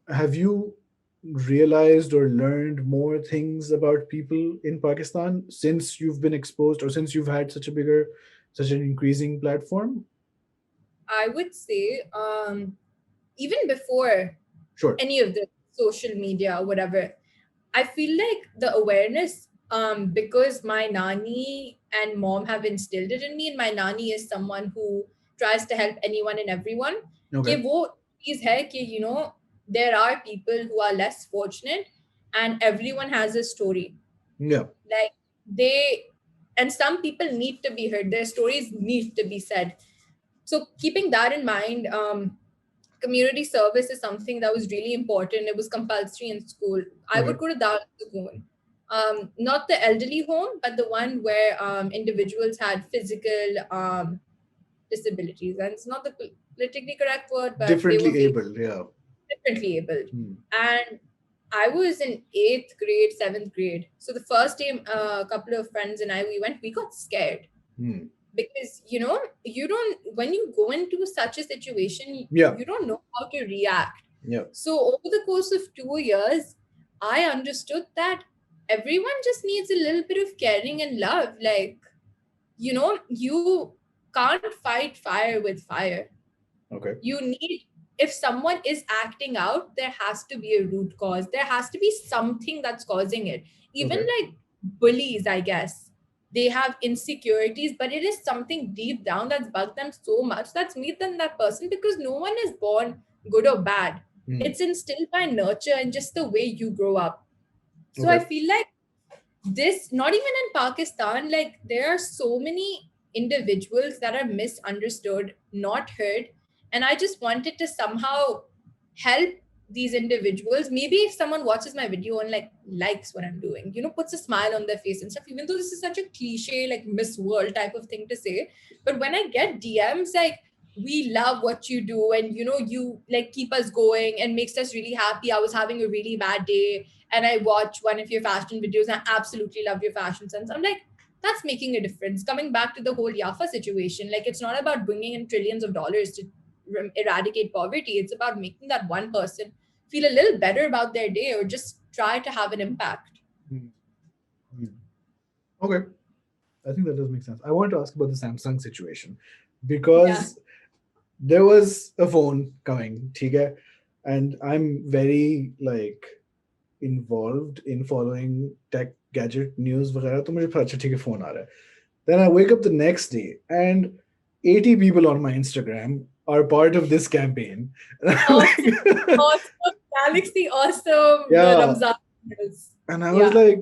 have you realized or learned more things about people in Pakistan since you've been exposed or since you've had such an increasing platform? I would say, even before Sure. any of the social media or whatever, I feel like the awareness, because my nani and mom have instilled it in me, and my nani is someone who tries to help anyone and everyone. Okay. कि वो चीज़ है कि there are people who are less fortunate, and everyone has a story. Yeah. Like and some people need to be heard. Their stories need to be said. So keeping that in mind, community service is something that was really important. It was compulsory in school. I would go to that school. Not the elderly home, but the one where individuals had physical disabilities. And it's not the politically correct word, but Differently they were able, yeah. differently abled. And I was in 8th grade, 7th grade. So the first day, a couple of friends and I, we got scared. Because you don't, when you go into such a situation, Yeah. you don't know how to react. Yeah. So over the course of 2 years, I understood that everyone just needs a little bit of caring and love. Like, you can't fight fire with fire. Okay. You need, if someone is acting out, there has to be a root cause. There has to be something that's causing it. Even like bullies, I guess, they have insecurities, but it is something deep down that's bugged them so much that's made them that person, because no one is born good or bad. It's instilled by nurture and just the way you grow up. So I feel like this, not even in Pakistan, like there are so many individuals that are misunderstood, not heard. And I just wanted to somehow help these individuals. Maybe if someone watches my video and likes what I'm doing, puts a smile on their face and stuff, even though this is such a cliche, like Miss World type of thing to say. But when I get DMs like, we love what you do, and you like keep us going and makes us really happy. I was having a really bad day and I watch one of your fashion videos and I absolutely love your fashion sense. I'm like, that's making a difference. Coming back to the whole YAFA situation, like it's not about bringing in trillions of dollars to eradicate poverty. It's about making that one person feel a little better about their day or just try to have an impact. Okay. I think that does make sense. I want to ask about the Samsung situation because there was a phone coming, okay? And I'm very involved in following tech gadget news वगैरह, तो मुझे पता अच्छा ठीक है phone आ रहा है. Then I wake up the next day and 80 people on my Instagram are part of this campaign. Awesome. Galaxy, awesome. Yeah. The Ramzan news. And I was like,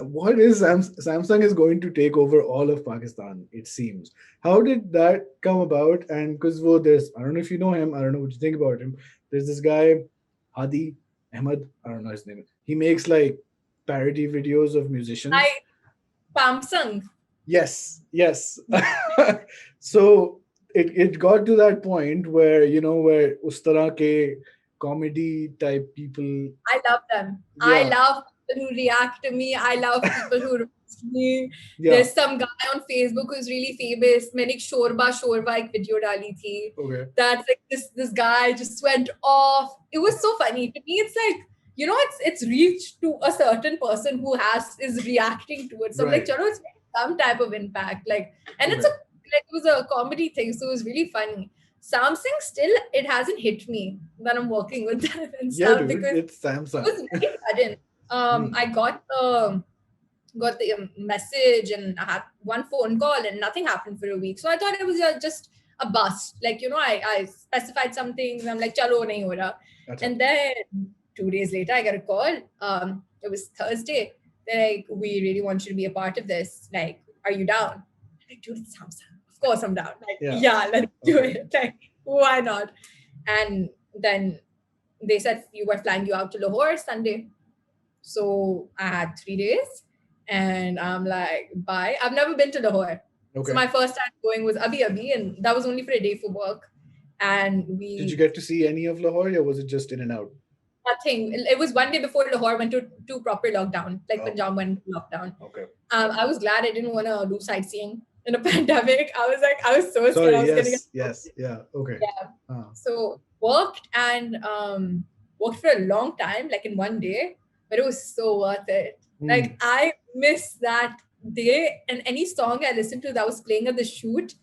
what is Samsung is going to take over all of Pakistan, it seems. How did that come about? And because there's, I don't know if you know him, I don't know what you think about him. There's this guy, Hadi Ahmed, I don't know his name. He makes like parody videos of musicians. Samsung. Yes. So it got to that point where, where Ustara ke comedy type people. I love them. Yeah. I love people who react to me. I love people who roast me. Yeah. There's some guy on Facebook who's really famous. मैंने एक शोरबा एक video डाली थी. Okay. That's like this guy just went off. It was so funny. To me, it's like, it's reached to a certain person who is reacting to it. So I'm like, chalo, it's some type of impact. And it's it was a comedy thing, so it was really funny. Samsung still, it hasn't hit me that I'm working with them and stuff, dude, because it's Samsung. it was very sudden. I got the message and I had one phone call and nothing happened for a week. So I thought it was just a bust. I specified something and I'm like, chalo, nahi ho raha. And then 2 days later, I got a call. It was Thursday. They're like, we really want you to be a part of this. Like, are you down? I'm like, dude, it's Samsung. Of course I'm down. Yeah, let's do it. Like, why not? And then they said we're flying you out to Lahore Sunday. So I had 3 days and I'm like, bye. I've never been to Lahore. Okay. So my first time going was Abhi, and that was only for a day for work. And Did you get to see any of Lahore, or was it just in and out? nothing. It was one day before Lahore went to proper lockdown, like Oh. Punjab went into lockdown. Okay. I was glad I didn't want to do sightseeing in a pandemic. I was like, I was so scared. Sorry. I was gonna get Yes. Yeah. Okay. yeah. So worked and worked for a long time, like in one day, but it was so worth it. Like I miss that day, and any song I listened to that was playing at the shoot,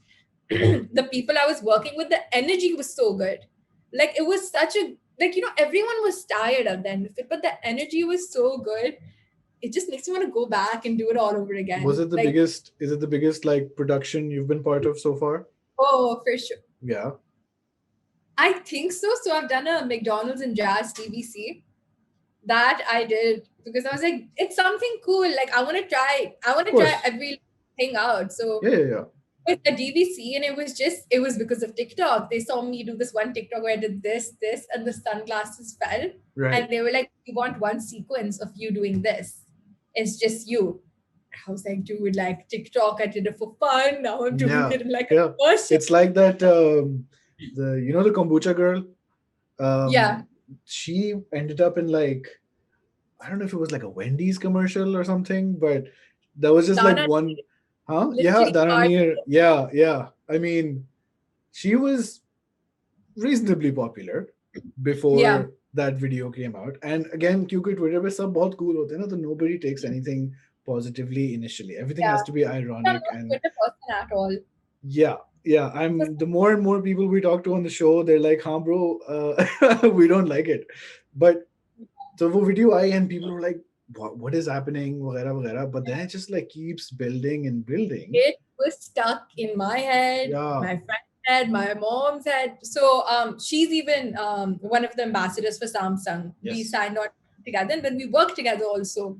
the people I was working with, the energy was so good. Like it was such a like everyone was tired at the end of it, but the energy was so good. It just makes me want to go back and do it all over again. Was it the biggest? Is it the biggest like production you've been part of so far? Oh, for sure. Yeah. I think so. So I've done a McDonald's and Jazz TVC. That I did because I was like, it's something cool. Like I want to try everything out. So Yeah. with the DVC, and it was because of TikTok. They saw me do this one TikTok where I did this, and the sunglasses fell. Right. And they were like, we want one sequence of you doing this. It's just you. I was like, dude, like TikTok, I did it for fun. Now I'm doing it like a person. It's like that the kombucha girl. Yeah. She ended up in like, I don't know if it was like a Wendy's commercial or something, but that was just Dana like one. Huh? Literally Yeah, Dana Neer. Yeah. I mean, she was reasonably popular before that video came out. And again, क्योंकि Twitter पे सब बहुत cool होते हैं ना, so nobody takes anything positively initially. Everything has to be ironic I'm and not a Twitter person at all. Yeah. I'm the more and more people we talk to on the show, they're like, "Huh, bro, we don't like it." But so वो video I and people were like, what is happening, वगैरह वगैरह. But then it just like keeps building and building. It was stuck in my head, my friend's head, my mom's head. So she's even one of the ambassadors for Samsung. Yes. We signed on together, and then we worked together also.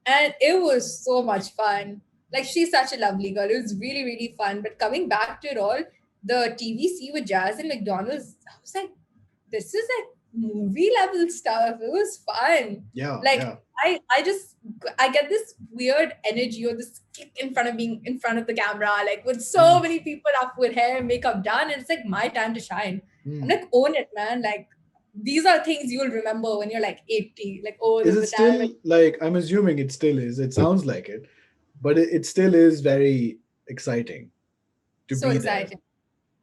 And it was so much fun. Like she's such a lovely girl. It was really, really fun. But coming back to it all, the TVC with Jazz and McDonald's, I was like, this is like movie level stuff. It was fun. Yeah. Like I get this weird energy or this kick in front of being in front of the camera, like with so many people up with hair and makeup done, and it's like my time to shine. I'm like, own it, man. Like these are things you'll remember when you're like 80. Like, oh, is it still like I'm assuming it still is. It sounds like it, but it still is very exciting to so be exciting.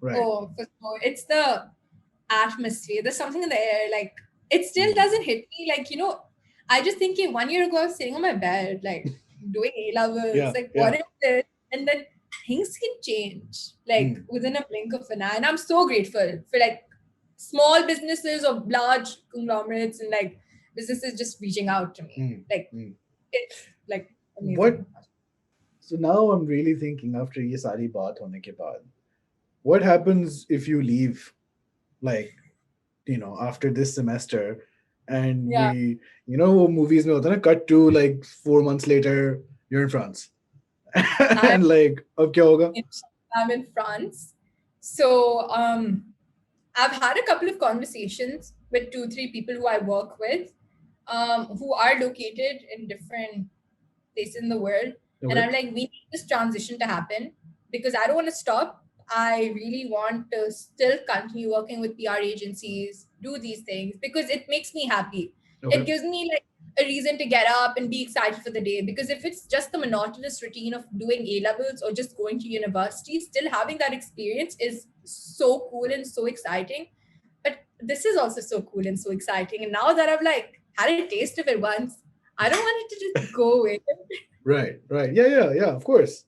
There. Right. Oh, for sure. It's the atmosphere. There's something in the air. Like it still doesn't hit me. Like, I just thinking 1 year ago I was sitting on my bed, like doing A-levels, what is this? And then things can change like within a blink of an eye. And I'm so grateful for like small businesses or large conglomerates and like businesses just reaching out to me. It's like amazing. So now I'm really thinking after ye sari baat hone ke baad, what happens if you leave, like, after this semester and we, movies mein hota na, cut to like 4 months later, you're in France. And like, ab kya hoga? I'm in France. So I've had a couple of conversations with 2-3 people who I work with, who are located in different places in the world. Okay. And I'm like, we need this transition to happen because I don't want to stop. I really want to still continue working with PR agencies, do these things because it makes me happy. Okay. It gives me like a reason to get up and be excited for the day, because if it's just the monotonous routine of doing A-levels or just going to university, still having that experience is so cool and so exciting. But this is also so cool and so exciting. And now that I've like had a taste of it once, I don't want it to just go away. Right. Yeah, of course.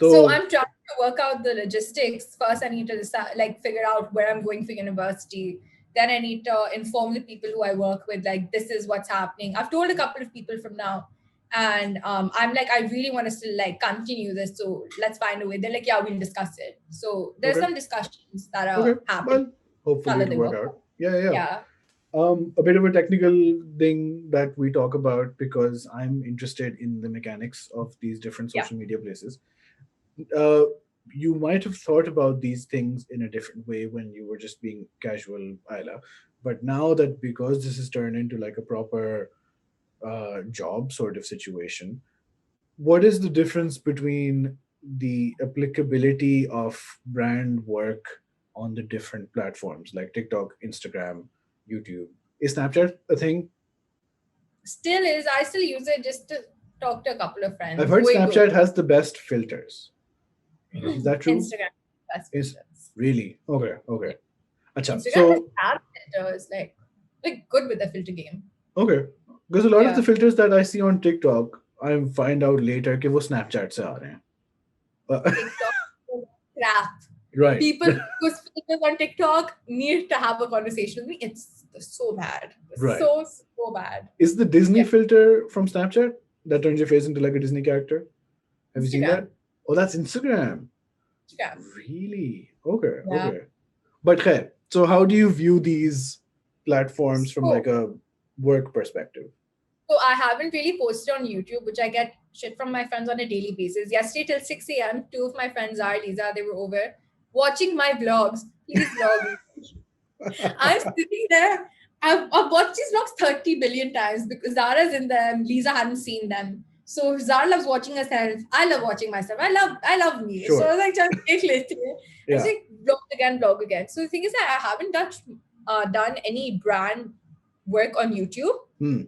So I'm trying to work out the logistics. First, I need to decide, like figure out where I'm going for university. Then I need to inform the people who I work with, like, this is what's happening. I've told a couple of people from now. And I'm like, I really want to still like continue this. So let's find a way. They're like, yeah, we'll discuss it. So there's some discussions that are happening. Well, hopefully it'll work out. Yeah. A bit of a technical thing that we talk about because I'm interested in the mechanics of these different social media places. You might have thought about these things in a different way when you were just being casual, Ayla. But now that because this has turned into like a proper job sort of situation, what is the difference between the applicability of brand work on the different platforms like TikTok, Instagram, YouTube? Is Snapchat a thing? Still is. I still use it just to talk to a couple of I've friends. heard Way good. Snapchat has the best filters. Is that true? Instagram. That's Is filters. really okay. Okay. Acha. Instagram So has tab filters, like good with the filter game. okay, because a lot of the Yeah. filters that I see on TikTok, I find out later कि वो Snapchat से आ रहे हैं. TikTok crap. Right. People whose filters on TikTok need to have a conversation with me. It's so bad. Right. So bad. Is the Disney Yeah. filter from Snapchat that turns your face into like a Disney character? Have you seen Instagram. that? Oh, that's Instagram. Instagram. Really? Okay. Yeah. Okay. But khair, so how do you view these platforms from So- like a work perspective? So I haven't really posted on YouTube, which I get shit from my friends on a daily basis. Yesterday till 6 a.m., two of my friends are Lisa, they were over watching my vlogs. Please vlog. I'm sitting there. I've watched these vlogs 30 billion times because Zara's in them. Lisa hadn't seen them. So Zara loves watching herself. I love watching myself. I love me. Sure. So I was like, just take later. Yeah. It's like vlog again. So the thing is that I haven't done any brand work on YouTube.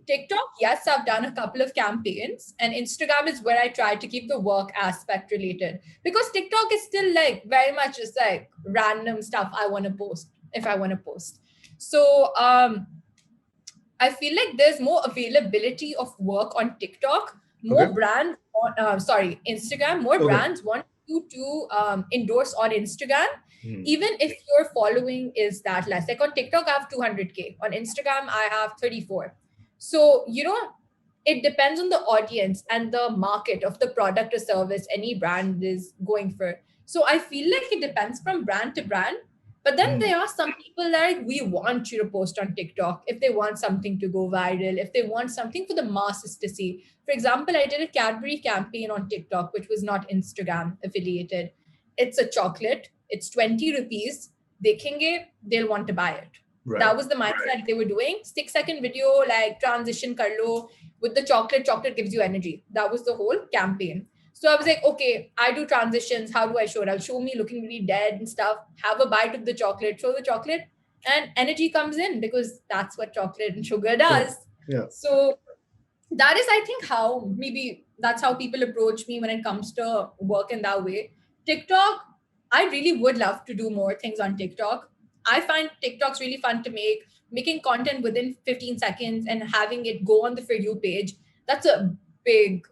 TikTok, yes, I've done a couple of campaigns, and Instagram is where I try to keep the work aspect related, because TikTok is still like very much just like random stuff I want to post if I want to post. So I feel like there's more availability of work on TikTok. More Okay. brands on Instagram, more Okay. brands want you to endorse on Instagram, even if your following is that less. Like on TikTok, I have 200K. On Instagram, I have 34. So, it depends on the audience and the market of the product or service any brand is going for. So I feel like it depends from brand to brand. But then there are some people like, we want you to post on TikTok if they want something to go viral, if they want something for the masses to see. For example, I did a Cadbury campaign on TikTok, which was not Instagram affiliated. It's a chocolate. It's 20 rupees. Dekhenge, they'll want to buy it. Right. That was the mindset they were doing. 6-second video, like transition kar lo with the chocolate. Chocolate gives you energy. That was the whole campaign. So I was like, okay, I do transitions. How do I show it? I'll show me looking really dead and stuff. Have a bite of the chocolate, show the chocolate, and energy comes in because that's what chocolate and sugar does. Yeah. So that is, I think, maybe that's how people approach me when it comes to work in that way. TikTok, I really would love to do more things on TikTok. I find TikToks really fun to making content within 15 seconds and having it go on the For You page. That's a big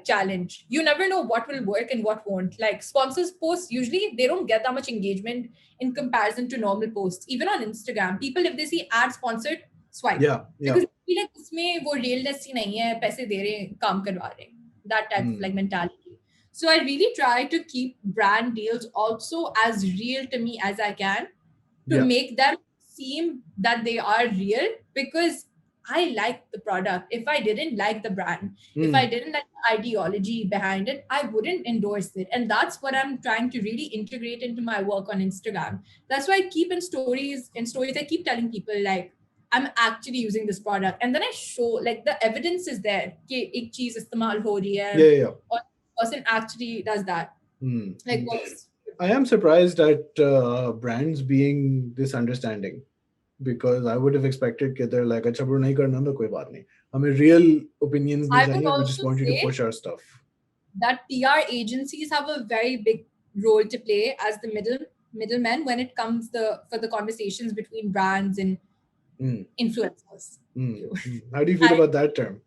challenge. You never know what will work and what won't. Like sponsors posts, usually they don't get that much engagement in comparison to normal posts. Even on Instagram, people, if they see ad sponsored, swipe. Yeah. Because I feel like उसमें वो realness ही नहीं है, पैसे दे रहे हैं, काम करवा रहे हैं. That type of mentality. So I really try to keep brand deals also as real to me as I can to make them seem that they are real, because I like the product. If I didn't like the brand, if I didn't like the ideology behind it, I wouldn't endorse it. And that's what I'm trying to really integrate into my work on Instagram. That's why I keep in stories, I keep telling people like, I'm actually using this product. And then I show like the evidence is there. कि एक चीज इस्तेमाल हो रही है. Yeah. Or the person actually does that. Like what's I am surprised at brands being this understanding, because I would have expected that they're like, अच्छा bro नहीं करना तो कोई बात नहीं. हमें real opinions नहीं I would चाहिए. We just also want you to say push our stuff. that PR agencies have a very big role to play as the middlemen when it comes for the conversations between brands and influencers. How do you feel about that term?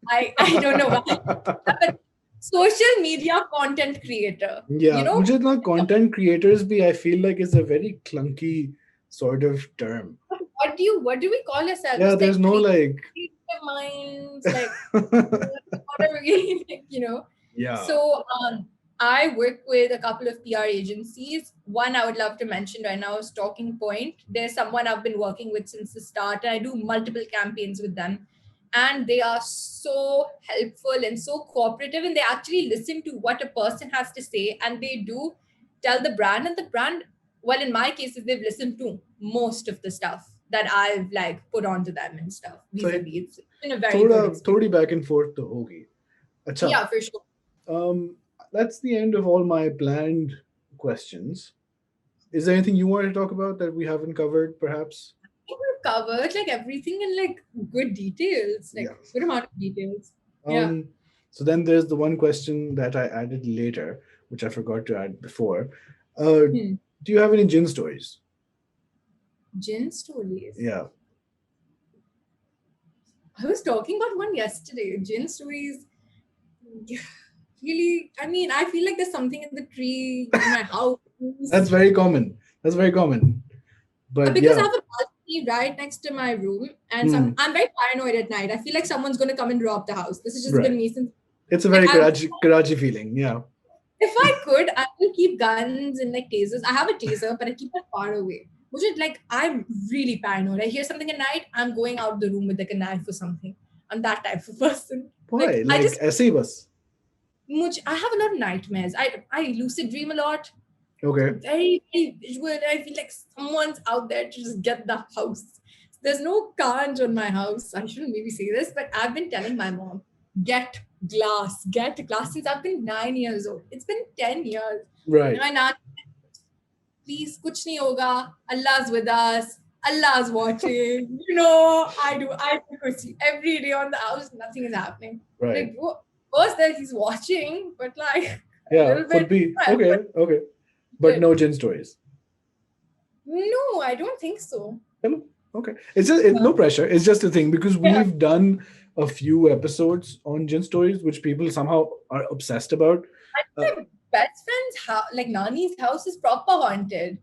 I don't know why. But social media content creator. Yeah, मुझे ना content creators भी I feel like is a very clunky sort of term. What do we call ourselves? Yeah, there's no like creative minds, like whatever, Yeah. So I work with a couple of PR agencies. One I would love to mention right now is Talking Point. There's someone I've been working with since the start, and I do multiple campaigns with them. And they are so helpful and so cooperative, and they actually listen to what a person has to say, and they do tell the brand, and the brand, well, in my cases, they've listened to most of the stuff that I've like put onto them and stuff. Vis-a-vis. It's been a very good experience. थोड़ी back and forth तो होगी. अच्छा. Yeah, for sure. that's the end of all my planned questions. Is there anything you want to talk about that we haven't covered, perhaps? We've covered like everything in like good details, like Yeah. good amount of details. Yeah. So then there's the one question that I added later, which I forgot to add before. Uh, Hmm. do you have any Jinn stories? Jinn stories. Yeah. I was talking about one yesterday. Jinn stories. Really, I mean, I feel like there's something in the tree in my house. That's very common. But Because I yeah. have a balcony right next to my room, and Hmm. I'm very paranoid at night. I feel like someone's gonna come and rob the house. This has just been Right. me since. It's a Like, very Karachi feeling. Yeah. if I could, I will keep guns and like tasers. I have a taser, but I keep it far away. Which is like I'm really paranoid. I hear something at night, I'm going out the room with like a knife or something. I'm that type of person. Why? I Like just ऐसे बस. I have a lot of nightmares. I lucid dream a lot. Okay. Very, very visual. I feel like someone's out there to just get the house. There's no kanj on my house. I shouldn't maybe say this, but I've been telling my mom, get glass since I've been 9 years old. It's been 10 years. Right. And my nan, please, kuch nahi hoga. Allah's with us. Allah's watching. I do kursi every day on the house. Nothing is happening. Right. Like, first that he's watching, but like, Yeah. little Could bit. be. Okay. But no Jinn stories. No, I don't think so. Hello. Okay. It's no pressure. It's just a thing because we've done a few episodes on Jinn stories, which people somehow are obsessed about. My best friend's house, like Nani's house, is proper haunted.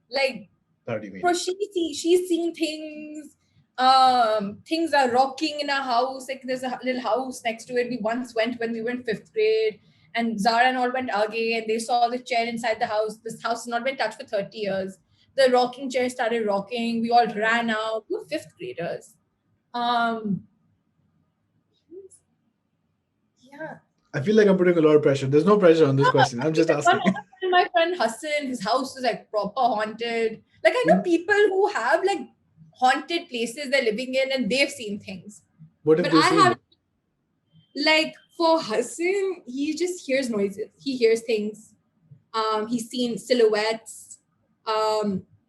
Like, How do you mean? bro, she's seen things. Things are rocking in our house. Like, there's a little house next to it. We once went when we were in 5th grade, and Zara and all went again, and they saw the chair inside the house. This house has not been touched for 30 years. The rocking chair started rocking. We all ran out. We were 5th graders. Yeah. I feel like I'm putting a lot of pressure. There's no pressure on this question. I'm just asking. My friend Hassan, his house is like proper haunted. Like I know people who have like haunted places they're living in and they've seen things. What if But they I seen? have, like for Hassan, he just hears noises. He hears things. He's seen silhouettes.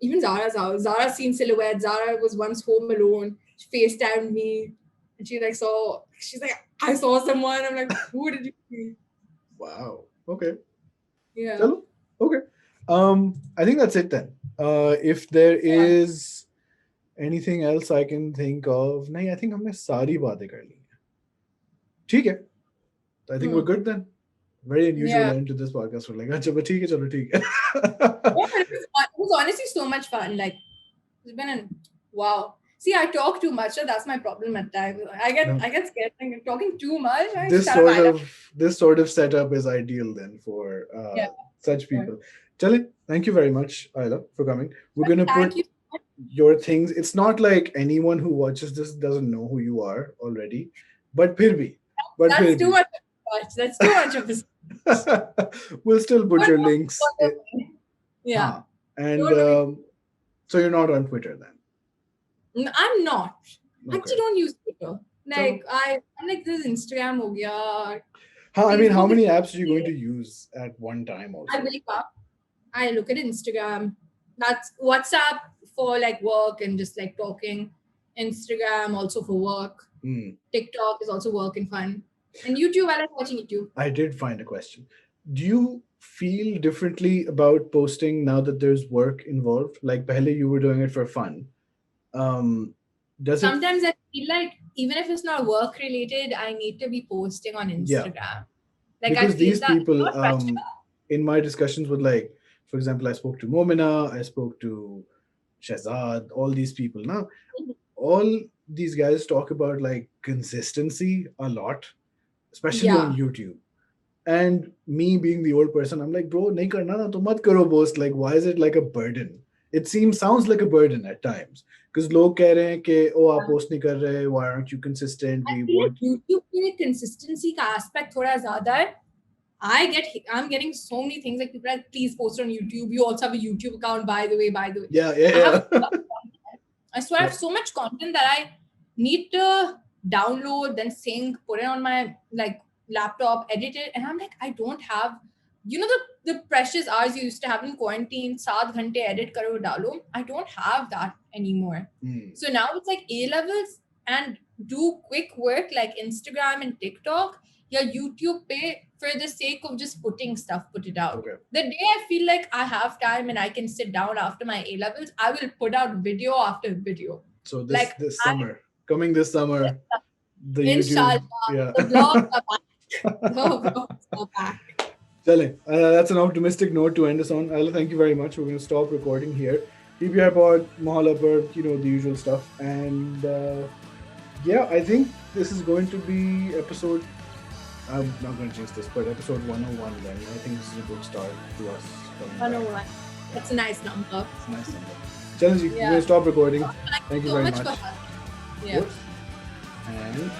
Even Zara's house. Zara's seen silhouettes. Zara was once home alone. She FaceTimed me. And she's like, I saw someone. I'm like, who did you see? Wow. Okay. Yeah. Chalo. Okay. I think that's it then. If there is anything else I can think of, nahi, I think हमने सारी बातें कर ली हैं. ठीक है. I think we're good then. Very unusual end to this podcast. We're like, अच्छा ठीक है, चलो ठीक है. It was honestly so much fun. Like, it's been wow. See, I talk too much, so that's my problem at times. I get scared like, talking too much. This sort of setup is ideal then for such people. Chale, thank you very much, Ayla, for coming. We're gonna put your things. It's not like anyone who watches this doesn't know who you are already, but phir bhi. That's too much. That's too much of this. We'll still put your links. Yeah. And so you're not on Twitter then? I'm not. Okay. Actually, don't use Twitter. Like I'm like this Instagram ho gaya. I mean, how many apps are you going to use at one time also? I wake up, I look at Instagram. That's WhatsApp for like work and just like talking. Instagram also for work. TikTok is also work and fun. And YouTube, I like watching YouTube. I did find a question. Do you feel differently about posting now that there's work involved? Like pehle you were doing it for fun. Sometimes I feel like even if it's not work related, I need to be posting on Instagram. Yeah. Like because I feel these people, in my discussions with, like, for example, I spoke to Momina, I spoke to Shahzad, all these people. Now, all these guys talk about like consistency a lot, especially on YouTube. And me being the old person, I'm like, bro, nahi karna na, to mat karo post. Like, why is it like a burden? It sounds like a burden at times. Because log keh rahe hain ke, oh, aap post nahi kar rahe, why aren't you consistent? I feel like YouTube ke consistency ka aspect thoda zyada hai. I'm getting so many things like people are like, please post on YouTube. You also have a YouTube account, by the way. Yeah. I swear I have so much content that I need to download, then sync, put it on my like laptop, edit it. And I'm like, I don't have the precious hours you used to have in quarantine, 7 ghante edit karo dalo. I don't have that anymore. So now it's like A levels and do quick work like Instagram and TikTok. Yeah, YouTube pay for the sake of just putting stuff, put it out. Okay. The day I feel like I have time and I can sit down after my A levels, I will put out video after video. So Like, this summer, coming this summer, the Inshallah, YouTube, yeah. the vlogs are back. The vlogs are back. Chale, that's an optimistic note to end us on. Ayla, thank you very much. We're going to stop recording here. TPR pod, Mohalla par, the usual stuff. And yeah, I think this is going to be episode. I'm not going to jinx this, but episode 101 then. I think this is a good start to us. 101. That's a nice number. It's a nice number. Challenge, we're going to stop recording. Thank you so very much. much. For yeah. And